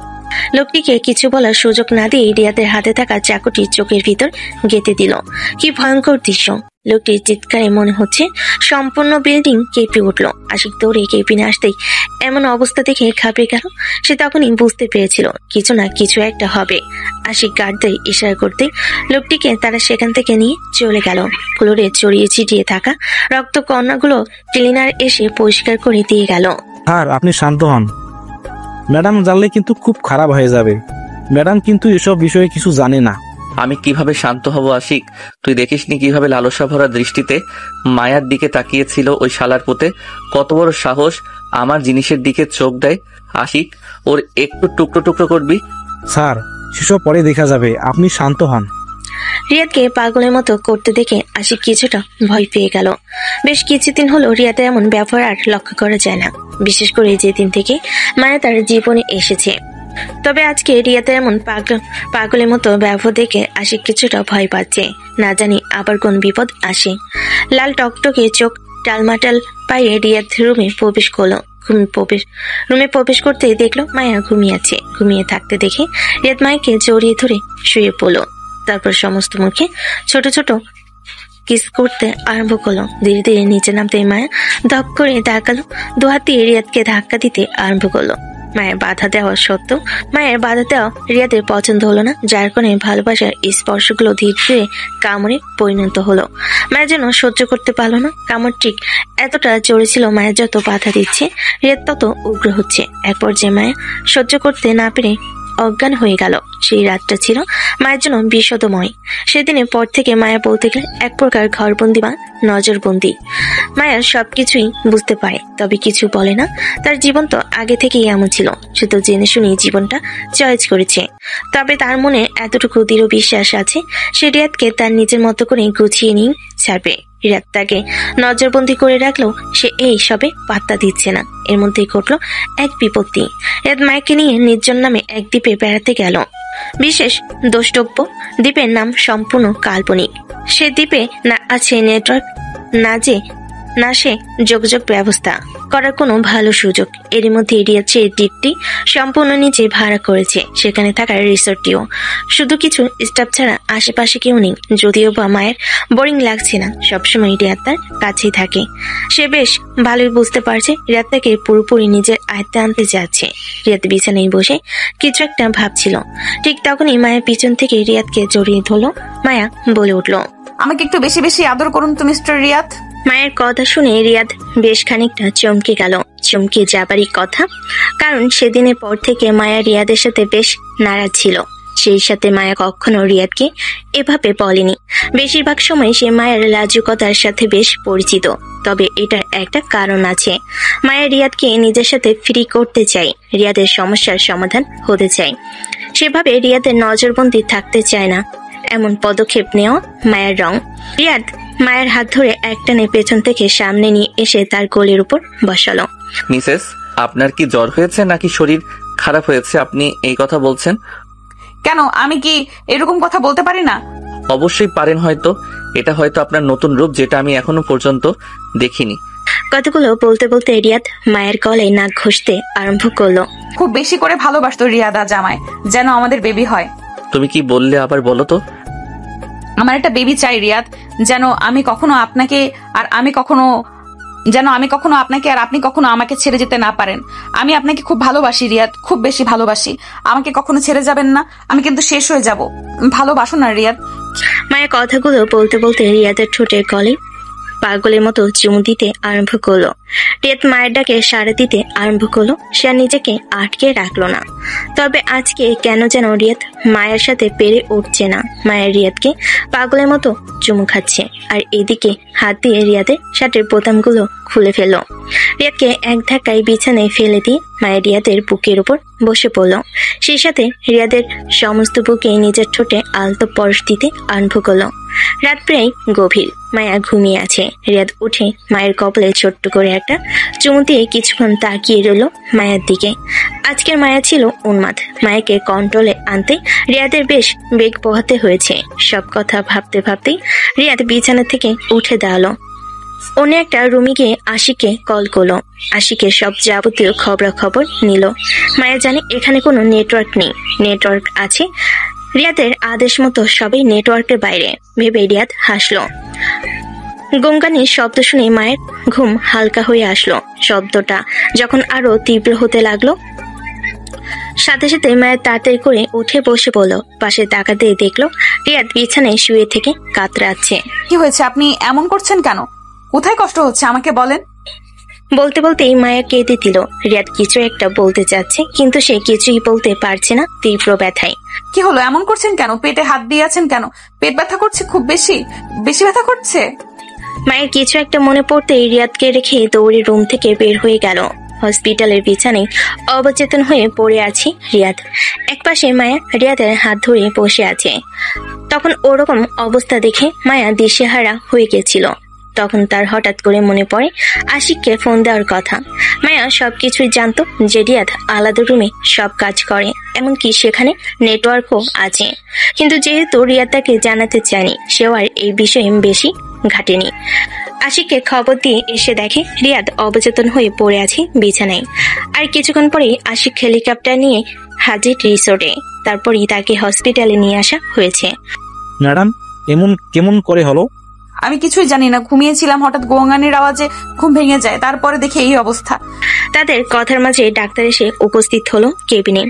লোকটিকে কিছু বলার সুযোগ না দিয়ে রিয়াদের হাতে থাকা চাকুটি চোখের ভিতর গেঁথে দিল। কি ভয়ঙ্কর দৃশ্য! লোকটির চিৎকারে মনে হচ্ছে সম্পূর্ণ বিল্ডিং কেঁপে উঠল। আশিক দৌড়ে কেবিনে আসতেই এমন অবস্থা দেখে ঘাবড়ে গেল। সে তখনই বুঝতে পেরেছিল কিছু না কিছু একটা হবে। আশিক গার্ডদের ইশারা করতে লোকটিকে তারা সেখান থেকে নিয়ে চলে গেল। ফ্লোরে ছড়িয়ে ছিটিয়ে থাকা রক্ত কণাগুলো ক্লিনার এসে পরিষ্কার করে দিয়ে গেল। স্যার, আপনি শান্ত হন। ম্যাডাম জানলে কিন্তু খুব খারাপ হয়ে যাবে। ম্যাডাম কিন্তু এসব বিষয়ে কিছু জানে না। আমি কিভাবে শান্ত হব আশিক? তুই দেখিসনি কিভাবে লালসা ভরা দৃষ্টিতে মায়ার দিকে তাকিয়েছিল ওই শালার পুতে? কত বড় সাহস আমার জিনিসের দিকে চোখ দেয়। আশিক, ওর একটু টুকরো টুকরো করবি? স্যার, সেসব পরে দেখা যাবে, আপনি শান্ত হন। রিয়াদকে পাগলের মতো করতে দেখে আশিক কিছুটা ভয় পেয়ে গেল। বেশ কিছুদিন হলো রিয়াদের এমন ব্যবহার আর লক্ষ্য করা যায় না, বিশেষ করে যেদিন থেকে মায়া তার জীবনে এসেছে। তবে আজকে রিয়াদের এমন পাগলের মতো ব্যবহার দেখে আশিক কিছুটা ভয় পাচ্ছে। না জানি আবার কোন বিপদ আসে। লাল টকটকে চোখ টালমাটাল পায়ে রিয়াদ রুমে প্রবেশ করলো। রুমে প্রবেশ করতে দেখলো মায়া ঘুমিয়েছে। ঘুমিয়ে থাকতে দেখে রিয়াদ মায়াকে জড়িয়ে ধরে শুয়ে পড়লো। তারপর সমস্ত মুখে ছোট ছোট কিস করতে আরম্ভ করলো। ধীরে ধীরে নিচে নামতে মায়া ধপ করে তাকালো। দুহাত দিয়ে রিয়াদকে ধাক্কা দিতে আরম্ভ করলো। মায়ের বাধা দেওয়া সত্ত্বেও রিয়াদের পছন্দ হলো না, যার কারণে ভালোবাসার স্পর্শগুলো ধীরে ধীরে কামড়ে পরিণত হলো। মায়ের জন্য সহ্য করতে পারলো না। কামড় ঠিক এতটা জোরে ছিল, মায়ের যত বাধা দিচ্ছে রিয়াদ তত উগ্র হচ্ছে। এক পর্যায়ে মায়া সহ্য করতে না পেরে অজ্ঞান হয়ে গেল। সেই রাতটা ছিল মায়ের জন্য বিষদময়। সেদিনের পর থেকে মায়া বলতে গেলে এক প্রকার ঘরবন্দি বা নজরবন্দি। মায়া সবকিছুই বুঝতে পারে, তবে কিছু বলে না। তার জীবন তো আগে থেকেই এমন ছিল, শুধু জেনে শুনেই জীবনটা চয়েস করেছে। তবে তার মনে এতটুকু দৃঢ় বিশ্বাস আছে, সে রিয়াদকে তার নিজের মতো করে গুছিয়ে নিয়ে ছাড়বে। রিয়াদ তাকে নজরবন্দি করে রাখলেও সে এই সবে পাত্তা দিচ্ছে না। এর মধ্যেই ঘটলো এক বিপত্তি। রিয়াদ মায়াকে নিয়ে নির্জন নামে এক দ্বীপে বেড়াতে গেল। বিশেষ দ্রষ্টব্য, দ্বীপের নাম সম্পূর্ণ কাল্পনিক। সে দ্বীপে না আছে নেটওয়ার্ক, না সে যোগাযোগ ব্যবস্থা করার কোনো ভালো সুযোগ। এর মধ্যে রিয়াদ সেই দ্বীপটি সম্পূর্ণ নিজে ভাড়া করেছে। সেখানে থাকার রিসোর্টটিও শুধু কিছু স্টাফ ছাড়া আশেপাশে কেউ নেই। যদিও বা মায়ের বোরিং লাগছে না, সবসময় রিয়াদ তার কাছেই থাকে। সে বেশ ভালোই বুঝতে পারছে রিয়াদ তাকে পুরোপুরি নিজের আয়ত্তে আনতে যাচ্ছে। রিয়াদ বিছানায় বসে কিছু একটা ভাবছিল। ঠিক তখনই মায়ের পিছন থেকে রিয়াদকে জড়িয়ে ধরলো। মায়া বলে উঠল, আমাকে একটু বেশি বেশি আদর করুন তো মিস্টার রিয়াদ। মায়ের কথা শুনে রিয়াদ বেশ খানিকটা চমকে গেল। চমকে যাবারই কথা, কারণ সেদিনের পর থেকে মায়া রিয়াদের সাথে বেশ নারাজ ছিল। সেই সাথে মায়া কখনো রিয়াদকে এভাবে বলেনি। বেশিরভাগ সময় সে মায়ের লাজুকতার সাথে বেশ পরিচিত। তবে এটার একটা কারণ আছে। মায়া রিয়াদকে নিজের সাথে ফ্রি করতে চায়, রিয়াদের সমস্যার সমাধান হতে চায়। সেভাবে রিয়াদের নজরবন্দি থাকতে চায় না। এমন পদক্ষেপ নেওয়া মায়ের রং। রিয়াদ মায়ের হাত ধরে একটানে পেছন থেকে সামনে নিয়ে এসে তার কোলের উপর বসালো। মিসেস, আপনার কি জ্বর হয়েছে নাকি শরীর খারাপ হয়েছে আপনি এই কথা বলছেন? কেন, আমি কি এরকম কথা বলতে পারি না? অবশ্যই পারেন। হয়তো এটা হয়তো আপনার নতুন রূপ, যেটা আমি এখনো পর্যন্ত দেখিনি। কথাগুলো বলতে বলতে রিয়াদ মায়ের গলায় নাক ঘষতে আরম্ভ করলো। খুব বেশি করে ভালোবাসতো রিয়াদ আজ আমায়, যেন আমাদের বেবি হয়। তুমি কি বললে আবার বলো তো? আমার একটা বেবি চাই রিয়াদ, যেন আমি কখনো আপনাকে আর আপনি কখনো আমাকে ছেড়ে যেতে না পারেন। আমি আপনাকে খুব ভালোবাসি রিয়াদ, খুব বেশি ভালোবাসি। আমাকে কখনো ছেড়ে যাবেন না, আমি কিন্তু শেষ হয়ে যাব। ভালোবাসো না রিয়াদ? মায়ের কথাগুলো বলতে বলতে রিয়াদের ঠোঁটের গলে পাগলের মতো চুমু দিতে আরম্ভ করলো। রিয়াদ মায়ের ডাকে সাড়া দিতে আরম্ভ করলো। সে নিজেকে আটকে রাখলো না। তবে আজকে কেন যেন রিয়াদ মায়ের সাথে পেরে উঠছে না। মায়ের রিয়াদকে পাগলের মতো চুমু খাচ্ছে, আর এদিকে হাত দিয়ে রিয়াদের শার্টের বোতামগুলো খুলে ফেললো। রিয়াদকে এক ধাক্কায় বিছানায় ফেলে দিয়ে মায়ের রিয়াদের বুকের উপর বসে পড়লো। সেই সাথে রিয়াদের সমস্ত বুকে নিজের ঠোঁটে আলতো পরশ দিতে আরম্ভ করলো। রাত প্রায় গভীর, মায়া ঘুমিয়ে আছে। রিয়াদ উঠে মায়ের কপালে ছোট্ট করে একটা চুমু দিয়ে কিছুক্ষণ তাকিয়ে রইল মায়ের দিকে। আজকের মায়া ছিল উন্মাদ। মায়াকে কন্ট্রোলে আনতে রিয়াদের বেশ বেগ পোহাতে হয়েছে। সব কথা ভাবতে ভাবতেই রিয়াদ বিছানা থেকে উঠে দাঁড়ালো। অন্য একটা রুমে গিয়ে আশিককে কল করলো। আশিকের সব যাবতীয় খবরাখবর নিল। মায়া জানে এখানে কোনো নেটওয়ার্ক নেই, নেটওয়ার্ক আছে রিয়াদের আদেশ মতো সবই নেটওয়ার্কের বাইরে ভেবে রিয়াদ হাসলো। গঙ্গানির শব্দ শুনে মায়ের ঘুম হালকা হয়ে আসলো। শব্দটা যখন আরো তীব্র হতে লাগলো, সাথে সাথে মায়ের তাড়াতাড়ি করে উঠে বসে পড়লো। পাশে তাকাতে দেখলো রিয়াদ বিছানায় শুয়ে থেকে কাতরাচ্ছে। কি হয়েছে? আপনি এমন করছেন কেন? কোথায় কষ্ট হচ্ছে আমাকে বলেন। বলতে বলতেই মায়া কেঁদে দিল। রিয়াদ কিছু একটা বলতে চাচ্ছে, কিন্তু সে কিছুই বলতে পারছে না তীব্র ব্যথায়। কি হলো? এমন করছেন কেন? পেটে হাত দিয়ে আছেন কেন? পেট ব্যথা করছে? খুব বেশি বেশি ব্যথা করছে? মায়ের কিছু একটা মনে পড়তেই রিয়াদকে রেখে দৌড়ে রুম থেকে বের হয়ে গেল। হসপিটালের বিছানায় অবচেতন হয়ে পড়ে আছে রিয়াদ। একপাশে মায়া রিয়াদের হাত ধরে বসে আছে। তখন ওরকম অবস্থা দেখে মায়া দিশেহারা হয়ে গেছিল। তখন তার হঠাৎ করে মনে পড়ে আশিককে ফোন দেওয়ার কথা। মায়া সবকিছুই জানতো যে রিয়াদ আলাদা রুমে সব কাজ করে, এমনকি সেখানে নেটওয়ার্কও আছে। কিন্তু যেহেতু রিয়াদ তাকে জানাতে চায়নি, সেও আর এই বিষয়ে বেশি ঘাটেনি। আশিককে খবর দিয়ে এসে দেখে রিয়াদ অবচেতন হয়ে পড়ে আছে বিছানায়। আর কিছুক্ষণ পরেই আশিক হেলিকপ্টার নিয়ে হাজির রিসোর্টে। তারপরই তাকে হসপিটালে নিয়ে আসা হয়েছে। ম্যাডাম, এমন কেমন করে হলো? আমি কিছুই জানি না, ঘুমিয়েছিলাম, হঠাৎ গোঙানির আওয়াজে ঘুম ভেঙে যায়, তারপরে দেখে এই অবস্থা। তাদের কথার মাঝে ডাক্তার এসে উপস্থিত হলো কেবিনে।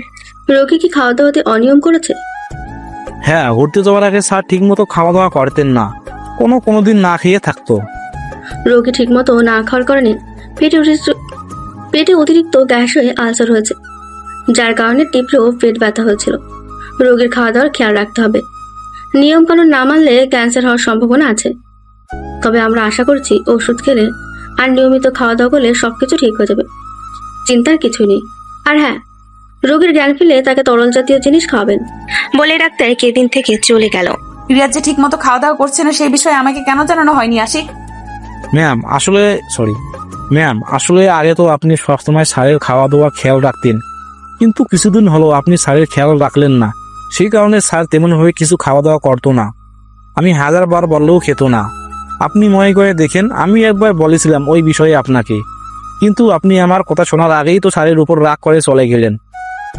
রোগী কি খাওয়া দাওয়াতে অনিয়ম করেছে? হ্যাঁ, ঘুরতে যাওয়ার আগে স্যার ঠিক মতো খাওয়া দাওয়া করতেন না, কোনোদিন না খেয়ে থাকতো। রোগী ঠিক মতো না খাওয়ার কারণে পেটে অতিরিক্ত গ্যাস হয়ে আলসার হয়েছে, যার কারণে তীব্র পেট ব্যথা হয়েছিল। রোগীর খাওয়া দাওয়ার খেয়াল রাখতে হবে। নিয়ম কানুন না মানলে ক্যান্সার হওয়ার সম্ভাবনা আছে। তবে আমরা আশা করছি ওষুধ খেলে আর নিয়মিত খাওয়া দাওয়া করলে সবকিছু ঠিক হয়ে যাবে, চিন্তার কিছুই নেই। আর হ্যাঁ, রোগীর জ্ঞান ফিরলে তাকে তরল জাতীয় জিনিস খাওয়াবেন। বলে ডাক্তার কেবিন থেকে চলে গেল। রিয়াজ যে ঠিক মতো খাওয়া দাওয়া করছে না, সেই বিষয়ে আমাকে কেন জানানো হয়নি আশিক? ম্যাম আসলে আগে তো আপনি সবসময় স্যারের খাওয়া দাওয়া খেয়াল রাখতেন, কিন্তু কিছুদিন হলো আপনি স্যারের খেয়াল রাখলেন না। সেই কারণে স্যার তেমনভাবে কিছু খাওয়া দাওয়া করতো না। আমি 1000 বার বললেও খেত না। আপনি মনে করে দেখেন, আমি একবার বলেছিলাম ওই বিষয়ে আপনাকে, কিন্তু আপনি আমার কথা শোনার আগেই তো স্যারের উপর রাগ করে চলে গেলেন।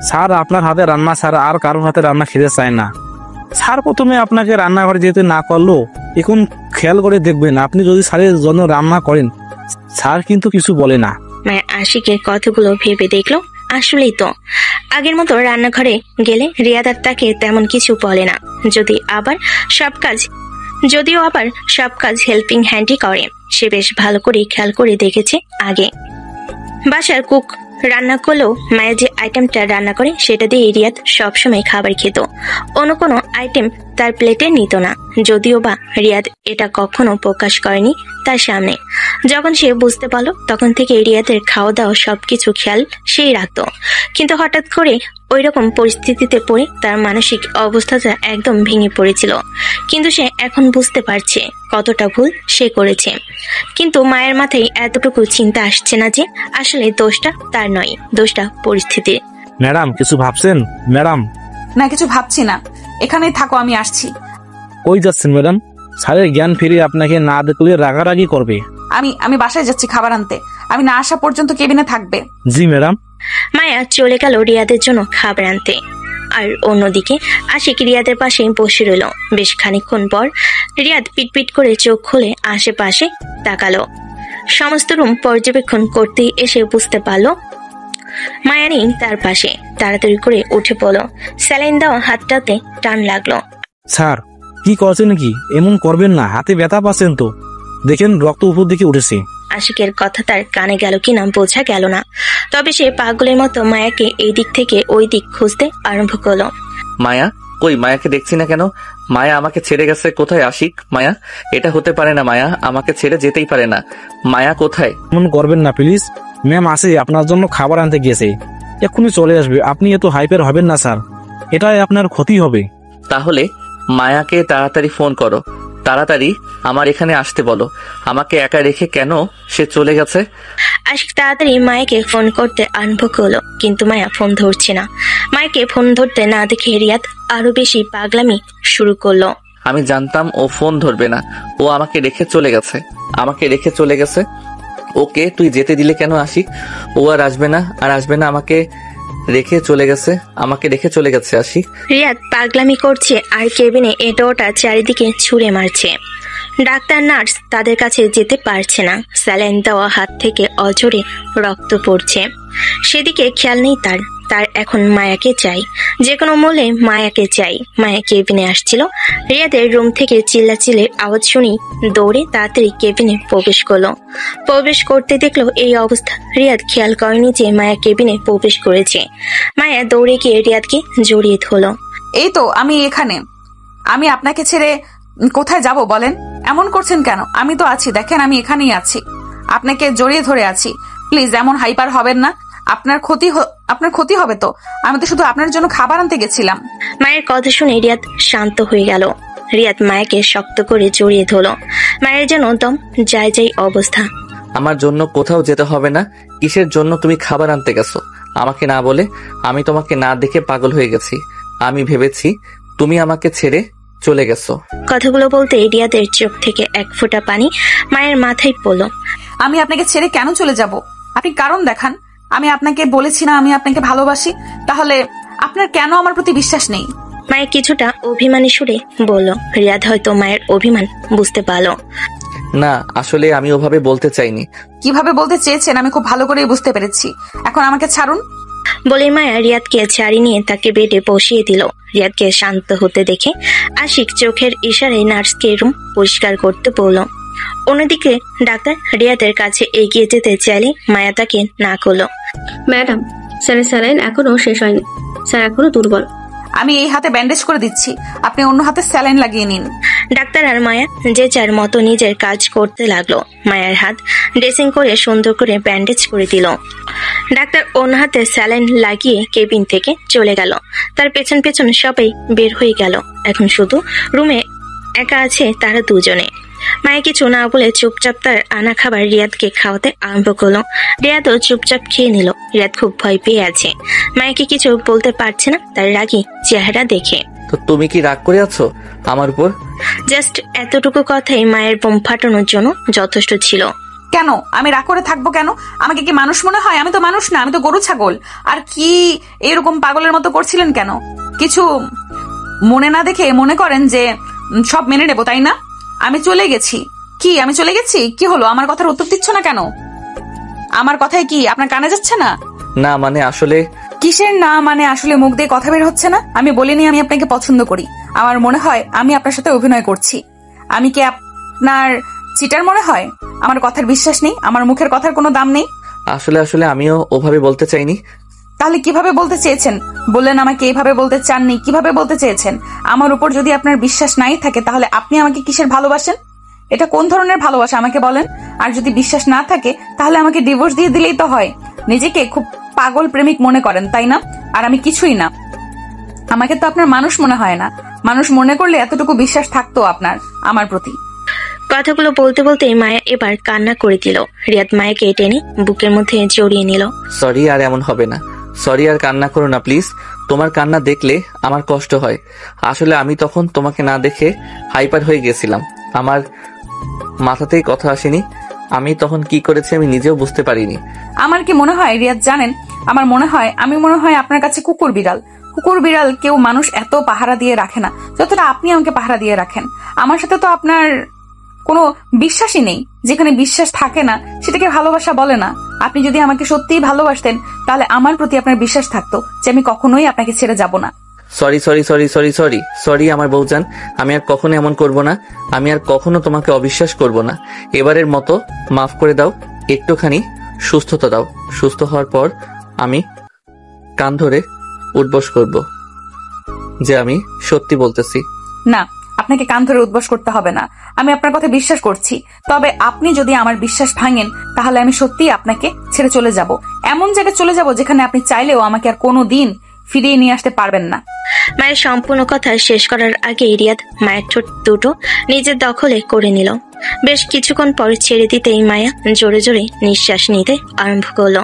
স্যার আপনার হাতে রান্না ছাড়া আর কারোর হাতে রান্না খেতে চায় না। স্যার প্রথমে আপনাকে রান্নাঘরে যেতে না করলো, এখন খেয়াল করে দেখবেন আপনি যদি স্যারের জন্য রান্না করেন, স্যার কিন্তু কিছু বলে না। আশিকের কথাগুলো ভেবে দেখলো আসলেই তো আগের মতো রান্নাঘরে গেলে রিয়াদ আর তাকে তেমন কিছু বলে না। যদিও আবার সব কাজ হেল্পিং হ্যান্ডই করে। সে বেশ ভালো করে খেয়াল করে দেখেছে। আগে বাসার কুক রান্না করলেও মায়া যে আইটেমটা রান্না করে সেটা দিয়ে রিয়াদ সবসময় খাবার খেত। অন্য কোনো আইটেম তার প্লেটে নিত না। যদিও বা রিয়াদ এটা কখনো প্রকাশ করেনি তার সামনে। যখন সে বুঝতে পারলো তখন থেকে রিয়াদের খাওয়া দাওয়া সবকিছু খেয়াল সেই রাখত। কিন্তু হঠাৎ করে ওই রকম পরিস্থিতিতে পড়ে তার মানসিক অবস্থাটা একদম ভেঙে পড়েছিল। কিন্তু সে এখন বুঝতে পারছে কতটা ভুল সে করেছে। কিন্তু মায়ের মাথায় এতটুকু চিন্তা আসছে না যে আসলে দোষটা তার নয়, দোষটা পরিস্থিতির। ম্যাডাম কিছু ভাবছেন? ম্যাডাম না, কিছু ভাবছি না, এখানেই থাকো, আমি আসছি। কই যাচ্ছেন ম্যাডাম? স্যারের জ্ঞান ফিরে আপনাকে না দেখলে রাগারাগি করবে। আমি বাসায় যাচ্ছি খাবার আনতে, আমি না আসা পর্যন্ত কেবিনে থাকবে। জি ম্যাডাম। মায়া চলে গেল রিয়াদের জন্য খাবার আনতে। আর অন্যদিকে আশিক রিয়াদের পাশে বসে রইল। বেশ খানিকক্ষণ পর রিয়াদ পিটপিট করে চোখ খুলে আশেপাশে তাকালো। সমস্ত রুম পর্যবেক্ষণ করতেই এসে বুঝতে পারলো মায়া নেই তার পাশে। তাড়াতাড়ি করে উঠে পড়লো। স্যালাইন দেওয়া হাতটাতে টান লাগলো। স্যার কি করছেন নাকি? এমন করবেন না, হাতে ব্যথা পাচ্ছেন তো, দেখেন রক্ত উপর দিকে উঠেছে। আশিকের কথা তার কানে গেল কিনা বোঝা গেল না। তবে সে পাগলের মতো মায়াকে এই দিক থেকে ওই দিক খুঁজতে আরম্ভ করলো। মায়া কই? মায়াকে দেখছি না কেন? মায়া আমাকে ছেড়ে গেছে কোথায়? আশিক, মায়া, এটা হতে পারে না। মায়া আমাকে ছেড়ে যেতেই পারে না। মায়া কোথায়? এমন করবেন না প্লিজ। ম্যাম আসে আপনার জন্য খাবার আনতে গিয়েছে, এক্ষুনি চলে আসবে। আপনি এত হাইপার হবেন না স্যার, এটাই আপনার ক্ষতি হবে। তাহলে মায়াকে তাড়াতাড়ি ফোন করো, তাড়াতাড়ি আমার এখানে আসতে বলো। আমাকে একা রেখে কেন সে চলে গেছে? আশিক তাড়াতাড়ি মায়াকে ফোন করতে আরম্ভ করলো, কিন্তু মায়া ফোন ধরছে না। মায়াকে ফোন ধরতে না দেখে রিয়াদ আরো বেশি পাগলামি শুরু করলো। আমি জানতাম ও ফোন ধরবে না। ও আমাকে রেখে চলে গেছে। ওকে তুই যেতে দিলে কেন আশিক? ও আর আসবে না আমাকে রেখে চলে গেছে আশিক। রিয়াদ পাগলামি করছে আর কেবিনে এটা ওটা চারিদিকে ছুঁড়ে মারছে। ডাক্তার নার্স তাদের কাছে যেতে পারছে না। স্যালাইন দেওয়া হাত থেকে অজরে রক্ত পড়ছে, সেদিকে খেয়াল নেই তার এখন মায়াকে চাই, যে কোনো মূল্যে মায়াকে চাই। মায়া কেবিনে আসছিল। রিয়াদের রুম থেকে চিল্লাচিল্লির আওয়াজ শুনি দৌড়ে তাড়াতাড়ি কেবিনে প্রবেশ করতে দেখলো এই অবস্থা। রিয়াদ খেয়াল করেনি যে মায়া কেবিনে প্রবেশ করেছে। মায়া দৌড়ে গিয়ে রিয়াদকে জড়িয়ে ধরল। এই তো আমি এখানে। আমি আপনাকে ছেড়ে কোথায় যাব বলেন? এমন করছেন কেন? আমি তো আছি, দেখেন আমি এখানেই আছি, আপনাকে জড়িয়ে ধরে আছি। প্লিজ এমন হাইপার হবেন না, আপনার ক্ষতি হবে তো। আমি তো শুধু আপনার জন্য খাবার আনতে গেছিলাম। মায়ের কথা শুনে রিয়াদ শান্ত হয়ে গেল। রিয়াদ মায়াকে শক্ত করে জড়িয়ে ধরল। মায়ের যেন দম যাই অবস্থা। আমার জন্য কোথাও যেতে হবে না। কিসের জন্য তুমি খাবার আনতে গেছো আমাকে না বলে? আমি তোমাকে না দেখে পাগল হয়ে গেছি। আমি ভেবেছি তুমি আমাকে ছেড়ে চলে গেছো। কথাগুলো বলতে রিয়াদের চোখ থেকে এক ফোঁটা পানি মায়ের মাথায় পড়ল। আমি আপনাকে ছেড়ে কেন চলে যাব? আপনি কারণ দেখান। আমি আপনাকে বলেছি না আমি আপনাকে ভালোবাসি, তাহলে আপনার কেন আমার প্রতি বিশ্বাস নেই? মায়ের কিছুটা অভিমানী সুরে বলল। রিয়াদ হয়তো মায়ের অভিমান বুঝতে পারল। না, আসলে আমি ওভাবে বলতে চাইনি। কিভাবে বলতে চেয়েছেন আমি খুব ভালো করেই বুঝতে পেরেছি। এখন আমাকে ছাড়ুন। বলে মায়া রিয়াদকে ছাড়ি নিয়ে তাকে বেডে বসিয়ে দিল। রিয়াদকে শান্ত হতে দেখে আশিক চোখের ইশারায় নার্সকে রুম পরিষ্কার করতে বলল। অন্যদিকে ডাক্তার রিয়াদের কাছে এগিয়ে যেতে চাইলে মায়া তাকে না করলো। ম্যাডাম, স্যারের স্যালাইন এখনো শেষ হয়নি, স্যার এখনো দুর্বল। আমি এই হাতে ব্যান্ডেজ করে দিচ্ছি, আপনি অন্য হাতে স্যালাইন লাগিয়ে নিন। ডাক্তার আর মায়া যে যার মতো নিজের কাজ করতে লাগলো। মায়ের হাত ড্রেসিং করে সুন্দর করে ব্যান্ডেজ করে দিল। ডাক্তার অন্য হাতে স্যালাইন লাগিয়ে কেবিন থেকে চলে গেল। তার পেছন পেছন সবাই বের হয়ে গেল। এখন শুধু রুমে একা আছে তারা দুজনে। মায়া কিছু না বলে চুপচাপ তার আনা খাবার রিয়াদকে খাওয়াতে আরম্ভ করলো। রিয়াদও চুপচাপ খেয়ে নিল। রিয়াদ খুব ভয় পেয়ে আছে। মায়াকে কিছু বলতে পারছে না তার রাগী চেহারা দেখে। তো তুমি কি রাগ করে আছো আমার উপর? জাস্ট এতটুকু কথাই মায়ের বোম ফাটানোর জন্য যথেষ্ট ছিল। কেন আমি রাগ করে থাকবো কেন? আমাকে কি মানুষ মনে হয়? আমি তো মানুষ না, আমি তো গরু ছাগল। আর কি এরকম পাগলের মতো করছিলেন কেন? কিছু মনে না দেখে মনে করেন যে সব মেনে নেবো, তাই না? আমি চলে গেছি। আমি চলে গেছি? কি হলো? আমার কথার উত্তর দিচ্ছ না কেন? আমার কথায় কি আপনার কানে যাচ্ছে না? না মানে আসলে। কিসের না মানে আসলে? মুখ দিয়ে কথা বের হচ্ছে না? আমি বলিনি আমি আপনাকে পছন্দ করি। আমার মনে হয় আমি আপনার সাথে অভিনয় করছি। আমি কি আপনার চিটার মনে হয়? আমার কথার বিশ্বাস নেই? আমার মুখের কথার কোনো দাম নেই? আসলে আমিও ওভাবে বলতে চাইনি। তাহলে কিভাবে বলতে চেয়েছেন? বললেন আমাকে এইভাবে বলতে চাননি, কিভাবে বলতে চেয়েছেন? আমার উপর যদি আপনার বিশ্বাস নাই থাকে তাহলে আপনি আমাকে কিসের ভালোবাসেন? এটা কোন ধরনের ভালোবাসা আমাকে বলেন? আর যদি বিশ্বাস না থাকে তাহলে আমাকে ডিভোর্স দিয়ে দিলেই তো হয়। নিজেকে খুব পাগল প্রেমিক মনে করেন, তাই না? আর আমি কিছুই না। আমাকে তো আপনার মানুষ মনে হয় না। মানুষ মনে করলে এতটুকু বিশ্বাস থাকতো আপনার আমার প্রতি। কথাগুলো বলতে বলতে মায়া এবার কান্না করে দিল। রিয়াদ মায়াকে টেনে বুকের মধ্যে জড়িয়ে নিল। সরি, আর এমন হবে না। সরি, আর কান্না করো না প্লিজ। তোমার কান্না দেখলে আমার কষ্ট হয়। আসলে আমি তখন তোমাকে না দেখে হাইপার হয়ে গেছিলাম। আমার মাথাতেই কথা আসেনি। আমি তখন কি করেছি আমি নিজেও বুঝতে পারিনি। আমার কি মনে হয় রিয়াদ জানেন? আমার মনে হয় আপনার কাছে কুকুর বিড়াল কেউ মানুষ এত পাহারা দিয়ে রাখে না যতটা আপনি আমাকে পাহারা দিয়ে রাখেন। আমার সাথে তো আপনার কোনো বিশ্বাসই নেই। যেখানে বিশ্বাস থাকে না সেটাকে ভালোবাসা বলে না। আপনি যদি আমাকে সত্যিই ভালোবাসতেন তাহলে আমার প্রতি আপনার বিশ্বাস থাকতো যে আমি কখনোই আপনাকে ছেড়ে যাব না। সরি আমার বউজান। আমি আর কখনো এমন করব না। আমি আর কখনো তোমাকে অবিশ্বাস করব না। এবারের মতো মাফ করে দাও। একটুখানি সুস্থতা দাও। সুস্থ হওয়ার পর আমি কান ধরে উঠবস করব যে আমি সত্যি বলতেছি। না, আপনাকে কান ধরে উদ্বাস করতে হবে না। আমি আপনার কথা বিশ্বাস করছি। তবে আপনি যদি আমার বিশ্বাস ভাঙেন তাহলে আমি সত্যিই আপনাকে ছেড়ে চলে যাব। এমন জায়গায় চলে যাব যেখানে আপনি চাইলেও আমাকে আর কোনো দিন ফিরিয়ে নিয়ে আসতে পারবেন না। মায়ের সম্পূর্ণ কথা শেষ করার আগে রিয়াদ মায়ের ঠোঁট দুটো নিজের দখলে করে নিল। বেশ কিছুক্ষণ পরে ছেড়ে দিতেই মায়া জোরে জোরে নিঃশ্বাস নিতে আরম্ভ করলো।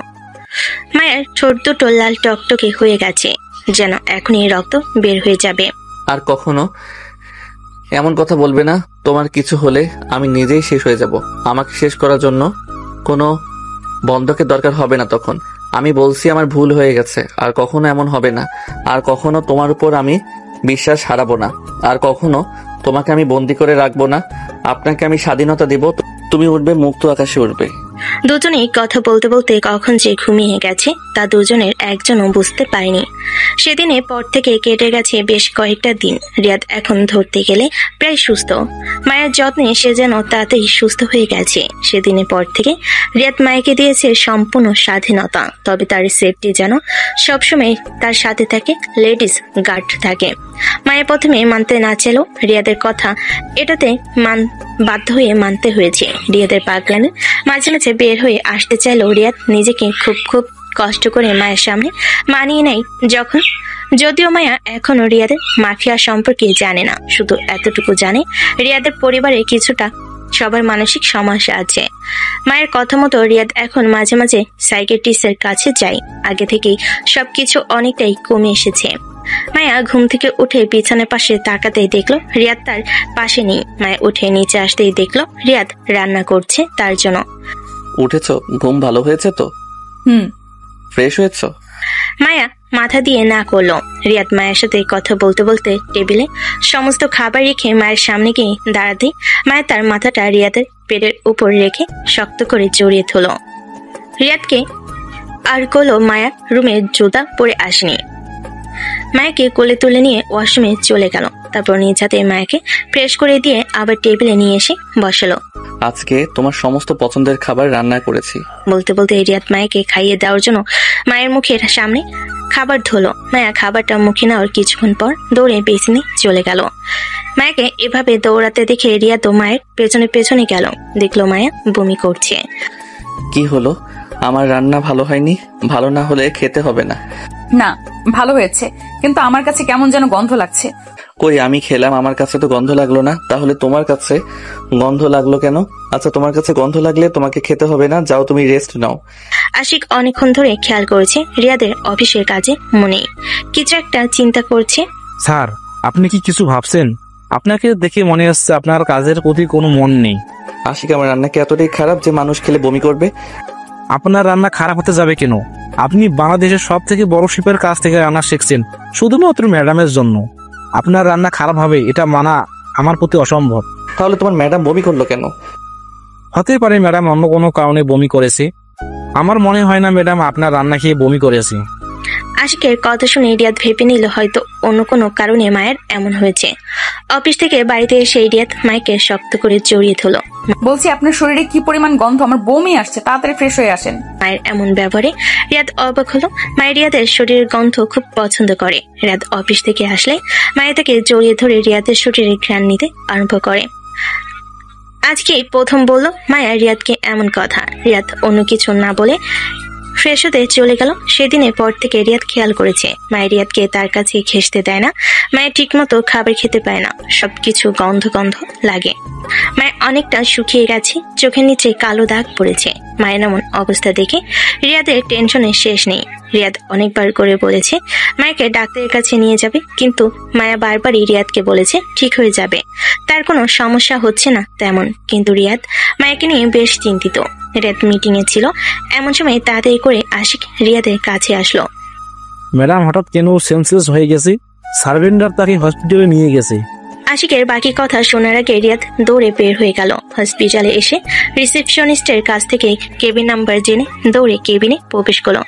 মায়ের ঠোঁট দুটো লাল টকটকে হয়ে গেছে, যেন এখনই রক্ত বের হয়ে যাবে। আর কখনো এমন কথা বলবে না। তোমার কিছু হলে আমি নিজেই শেষ হয়ে যাব। আমাকে শেষ করার জন্য কোনো বন্ধকের দরকার হবে না। তখন আমি বলছি আমার ভুল হয়ে গেছে, আর কখনো এমন হবে না। আর কখনো তোমার উপর আমি বিশ্বাস হারাবো না। আর কখনো তোমাকে আমি বন্দি করে রাখবো না। আপনাকে আমি স্বাধীনতা দেব, তুমি উঠবে, মুক্ত আকাশে উঠবে। দুজনেই কথা বলতে বলতে কখন যে ঘুমিয়ে গেছে তা দুজনের একজনও বুঝতে পারেনি। সেদিনের পর থেকে কেটে গেছে বেশ কয়েকটা দিন। রিয়াদ এখন ধরতে গেলে প্রায় সুস্থ। মায়ের যত্নে সে যেন তাতেই সুস্থ হয়ে গেছে। সেদিনের পর থেকে রিয়াদ মায়েকে দিয়েছে সম্পূর্ণ স্বাধীনতা, তবে তার সেফটি যেন সবসময় তার সাথে থাকে, লেডিস গার্ড থাকে। মায়ের প্রথমে মানতে না চাইলেও রিয়াদের কথা এটাতে বাধ্য হয়ে মানতে হয়েছে। রিয়াদের পাগলামে মাঝে মাঝে বের হয়ে আসতে চাইলেও রিয়াদ নিজেকে খুব কষ্ট করে মায়ের সামনে মানিয়ে নেয়। যদিও মায়া এখনো রিয়াদের মাফিয়া সম্পর্কে জানে না, শুধু এতটুকু জানে রিয়াদের পরিবারে কিছুটা সবার মানসিক সমস্যা আছে। মায়ের কথা মতো রিয়াদ এখন মাঝে মাঝে সাইকিয়াট্রিস্টের কাছে যায়। আগে থেকেই সবকিছু অনেকটাই কমে এসেছে। মায়া ঘুম থেকে উঠে বিছানার পাশে তাকাতেই দেখলো রিয়াদ তার পাশে নেই। মায়া উঠে নিচে আসতেই দেখলো রিয়াদ রান্না করছে তার জন্য। উঠেছো? ঘুম ভালো হয়েছে তো? ফ্রেশ হয়েছো? মায়া মাথা দিয়ে না করলো। রিয়াদ মায়ের সাথে কথা বলতে বলতে টেবিলে সমস্ত খাবার রেখে মায়ের সামনে গিয়ে দাঁড়াতেই মায়া তার মাথাটা রিয়াদের পেটের উপর রেখে শক্ত করে জড়িয়ে ধরল। রিয়াদকে আর করলো মায়া রুমে জুতা পরে আসেনি। মায়াকে কোলে তুলে নিয়ে ওয়াশরুমে চলে গেল। তারপর নিজ হাতে মায়াকে ফ্রেশ করে দিয়ে আবার টেবিলে নিয়ে এসে বসালো। আজকে তোমার সমস্ত পছন্দের খাবার রান্না করেছি। বলতে বলতে রিয়াদ মায়াকে খাইয়ে দেওয়ার জন্য মায়ের মুখের সামনে খাবার ধরলো। মায়া খাবারটা মুখে নেওয়ার কিছুক্ষণ পর দৌড়ে বেসিনে চলে গেল। মায়াকে এভাবে দৌড়াতে দেখে রিয়াদ ও মায়ের পেছনে পেছনে গেল। দেখলো মায়া বমি করছে। কি হলো? আমার রান্না ভালো হয়নি? ভালো না হলে খেতে হবে না। না, ভালো হয়েছে, কিন্তু আমার কাছে কেমন যেন গন্ধ লাগছে। কই, আমি খেলাম, আমার কাছে তো গন্ধ লাগলো না। তাহলে তোমার কাছে গন্ধ লাগলো কেন? আচ্ছা, তোমার কাছে গন্ধ লাগলে তোমাকে খেতে হবে না, যাও তুমি রেস্ট নাও। আশিক অনেকক্ষণ ধরে খেয়াল করেছে রিয়াদের অফিসের কাজে মনে কিছু একটা চিন্তা করছে। স্যার, আপনি কি কিছু ভাবছেন? আপনাকে দেখে মনে হচ্ছে আপনার কাজের প্রতি কোনো মন নেই। আশিক, আমার রান্না কি এতটাই খারাপ যে মানুষ খেলে বমি করবে? আপনার রান্না খারাপ হতে যাবে কেন? আপনি বাংলাদেশের সব থেকে বড় শিপের কাছ থেকে রান্না শিখছেন শুধুমাত্র ম্যাডামের জন্য। আপনার রান্না খারাপ হবে এটা মানা আমার প্রতি অসম্ভব। তাহলে তোমার ম্যাডাম বমি করলো কেন? হতে পারে ম্যাডাম অন্য কোনো কারণে বমি করেছে। আমার মনে হয় না ম্যাডাম আপনার রান্না খেয়ে বমি করেছে। আশিকের কথা শুনে রিয়াদ ভেবে নিল হয়তো অন্য কোনো কারণে মায়ের এমন হয়েছে। অফিস থেকে বাড়িতে এসে রিয়াদ মাইকে শক্ত করে জড়িয়ে ধরল। বলছি, আপনার শরীরে কি পরিমাণ গন্ধ, আমার বমি আসছে, তাড়াতাড়ি ফ্রেশ হয়ে আসেন। মায়ের এমন ব্যবহারে রিয়াদ অবাক হলো। মায়ের রিয়াদের শরীরের গন্ধ খুব পছন্দ করে। রিয়াদ অফিস থেকে আসলে মায়ের তাকে জড়িয়ে ধরে রিয়াদের শরীরে ঘ্রাণ নিতে আরম্ভ করে। আজকে প্রথম বলল মায়া রিয়াদকে এমন কথা। রিয়াদ অন্য কিছু না বলে ফ্রেশ হতে চলে গেল। সেদিনের পর থেকে রিয়াদ খেয়াল করেছে মায়ের রিয়াদকে তার কাছে ঘেঁষতে দেয় না। মায়ের ঠিক মতো খাবার খেতে পায় না, সবকিছু গন্ধ গন্ধ লাগে। মায়ের অনেকটা শুকিয়ে গেছে, চোখের নিচে কালো দাগ পড়েছে। মায়ের এমন অবস্থা দেখে রিয়াদের টেনশনের শেষ নেই। রিয়াদ অনেকবার করে বলেছে মায়াকে ডাক্তারের কাছে নিয়ে যাবে, কিন্তু মায়া বারবারই রিয়াদকে বলেছে ঠিক হয়ে যাবে, তার কোনো সমস্যা হচ্ছে না তেমন। কিন্তু রিয়াদ মায়াকে নিয়ে বেশ চিন্তিত। রিয়াদ মিটিং এ ছিল, এমন সময় তাড়াতাড়ি করে আশিক রিয়াদের কাছে আসলো। ম্যাডাম হঠাৎ কেন সেন্সলেস হয়ে গেছে? সার্ভেন্টার তাকে হসপিটালে নিয়ে গেছে। আশিকের বাকি কথা শোনার আগে রিয়াদ দৌড়ে বের হয়ে গেল। হসপিটালে এসে রিসেপশনিস্টের কাছ থেকে কেবিন নাম্বার জেনে দৌড়ে কেবিনে প্রবেশ করলো।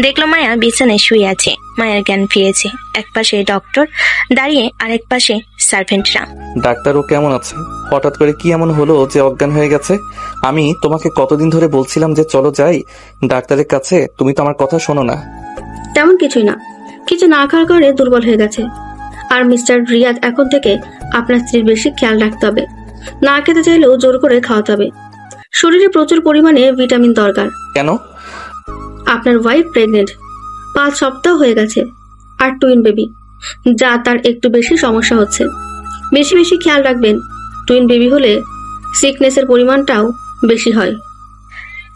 দেখলো মায়া বিছানায় শুয়ে আছে। মায়ের জ্ঞান ফিরেছে। এক পাশে ডক্টর দাঁড়িয়ে, আরেক পাশে সার্ভেন্টরা। ডাক্তার, ও কেমন আছে? হঠাৎ করে কি এমন হলো যে অজ্ঞান হয়ে গেছে? আমি তোমাকে কতদিন ধরে বলছিলাম যে চলো যাই ডাক্তারের কাছে, তুমি তো আমার কথা শোনো না। তেমন কিছুই না, কিছু না খাওয়ার কারণে দুর্বল হয়ে গেছে। আর মিস্টার রিয়াদ, এখন থেকে আপনার স্ত্রীর বেশি খেয়াল রাখতে হবে। না খেতে চাইলেও জোর করে খাওয়াতে হবে। শরীরে প্রচুর পরিমাণে ভিটামিন দরকার। কেন? আপনার ওয়াইফ প্রেগনেন্ট, 5 সপ্তাহ হয়ে গেছে, আর টুইন বেবি, যা তার একটু বেশি সমস্যা হচ্ছে। বেশি বেশি খেয়াল রাখবেন। টুইন বেবি হলে সিকনেসের পরিমাণটাও বেশি হয়।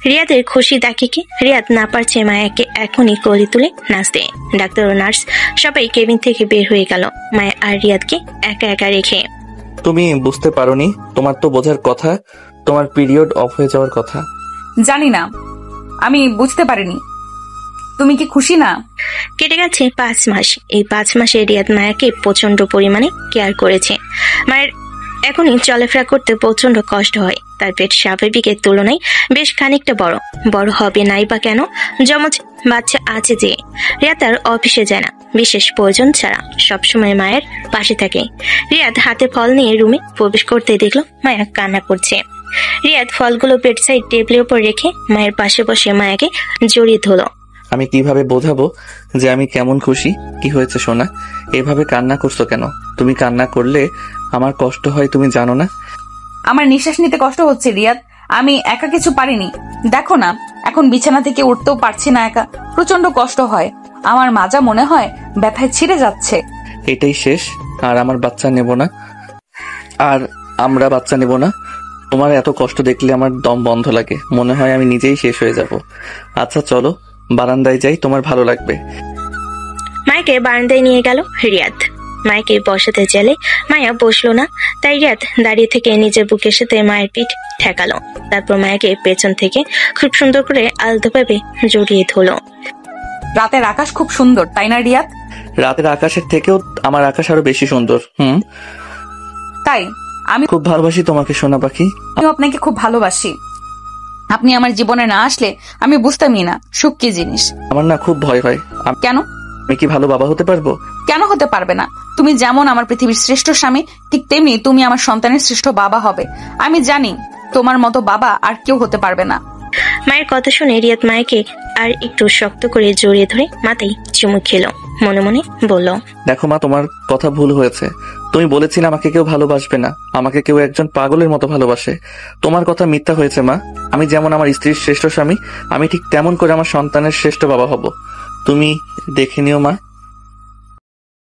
রিয়াদের খুশি দেখে রিয়াদ না পারছে মায়াকে এখনই কোলে তুলে নাচতে। ডাক্তার ও নার্স সবাই কেবিন থেকে বের হয়ে গেল মায়া আর রিয়াদকে একা একা রেখে। তুমি বুঝতে পারোনি, তোমার তো বোঝার কথা, তোমার পিরিয়ড অফ হয়ে যাওয়ার কথা। জানি না, আমি বুঝতে পারিনি। তুমি কি খুশি না? কেটে গেছে 5 মাস। এই 5 মাসে রিয়াদ মায়াকে প্রচন্ড পরিমাণে কেয়ার করেছে। মায়ের এখনই চলাফেরা করতে প্রচন্ড কষ্ট হয়। তার পেট স্বাভাবিকের তুলনায় বেশ খানিকটা বড়। বড় হবে নাই বা কেন, যমজ বাচ্চা আছে যে। রিয়াদ আর অফিসে যায় না, বিশেষ প্রয়োজন ছাড়া সবসময় মায়ের পাশে থাকে। রিয়াদ হাতে ফল নিয়ে রুমে প্রবেশ করতে দেখলো মায়া কান্না করছে। রিয়াদ ফলগুলো বেড সাইড টেবিলের উপর রেখে মায়ের পাশে বসে মায়াকে জড়িয়ে ধরল। আমি কিভাবে বোঝাবো যে আমি কেমন খুশি? কি হয়েছে সোনা, এভাবে কান্না করছো কেন? তুমি কান্না করলে আমার কষ্ট হয়, তুমি জানো না? আমার নিঃশ্বাস নিতে কষ্ট হচ্ছে রিয়াদ, আমি একা কিছু পারিনি। দেখো না, এখন বিছানা থেকে উঠতেও পারছি না একা, প্রচন্ড কষ্ট হয়। আমার মাজা মনে হয় ব্যথায় ছিঁড়ে যাচ্ছে। এটাই শেষ, আর আমার বাচ্চা নেব না, আর আমরা বাচ্চা নেব না। তোমার এত কষ্ট দেখলে আমার দম বন্ধ লাগে, মনে হয় আমি নিজেই শেষ হয়ে যাব। আচ্ছা চলো বারান্দায় যাই, তোমার ভালো লাগবে। মায়াকে বারান্দায় নিয়ে গেল রিয়াদ। মায়াকে বসাতে চাইলে মায়া বসলো না, তাই রিয়াদ দাঁড়িয়ে থেকে নিজের বুকের সাথে মায়ের পিঠ ঠেকালো। তারপর মায়াকে পেছন থেকে খুব সুন্দর করে আলতোভাবে জড়িয়ে ধরলো। রাতের আকাশ খুব সুন্দর, তাই না রিয়াদ? রাতের আকাশের থেকেও আমার আকাশ আরো বেশি সুন্দর। তাই আমি খুব ভালোবাসি তোমাকে সোনা পাখি। আমিও আপনাকে খুব ভালোবাসি। আপনি আমার জীবনে না আসলে আমি বুঝতামই না সুখ কি জিনিস। আমার না খুব ভয় হয়। কেন? আমি কি ভালো বাবা হতে পারবো? কেন হতে পারবে না? তুমি যেমন আমার পৃথিবীর শ্রেষ্ঠ স্বামী, ঠিক তেমনি তুমি আমার সন্তানের শ্রেষ্ঠ বাবা হবে। আমি জানি তোমার মতো বাবা আর কেউ হতে পারবে না। মায়ের কথা শুনে রিয়াদ মায়াকে আর একটু শক্ত করে জড়িয়ে ধরে মাথায় চুমু খেলো। মনে মনে বলল, দেখো মা, তোমার কথা ভুল হয়েছে। তুমি বলেছিলে আমাকে কেউ ভালোবাসবে না, আমাকে কেউ একজন পাগলের মতো ভালোবাসে। তোমার কথা মিথ্যা হয়েছে মা। আমি যেমন আমার স্ত্রীর শ্রেষ্ঠ স্বামী, আমি ঠিক তেমন করে আমার সন্তানের শ্রেষ্ঠ বাবা হব। তুমি দেখে নিও মা,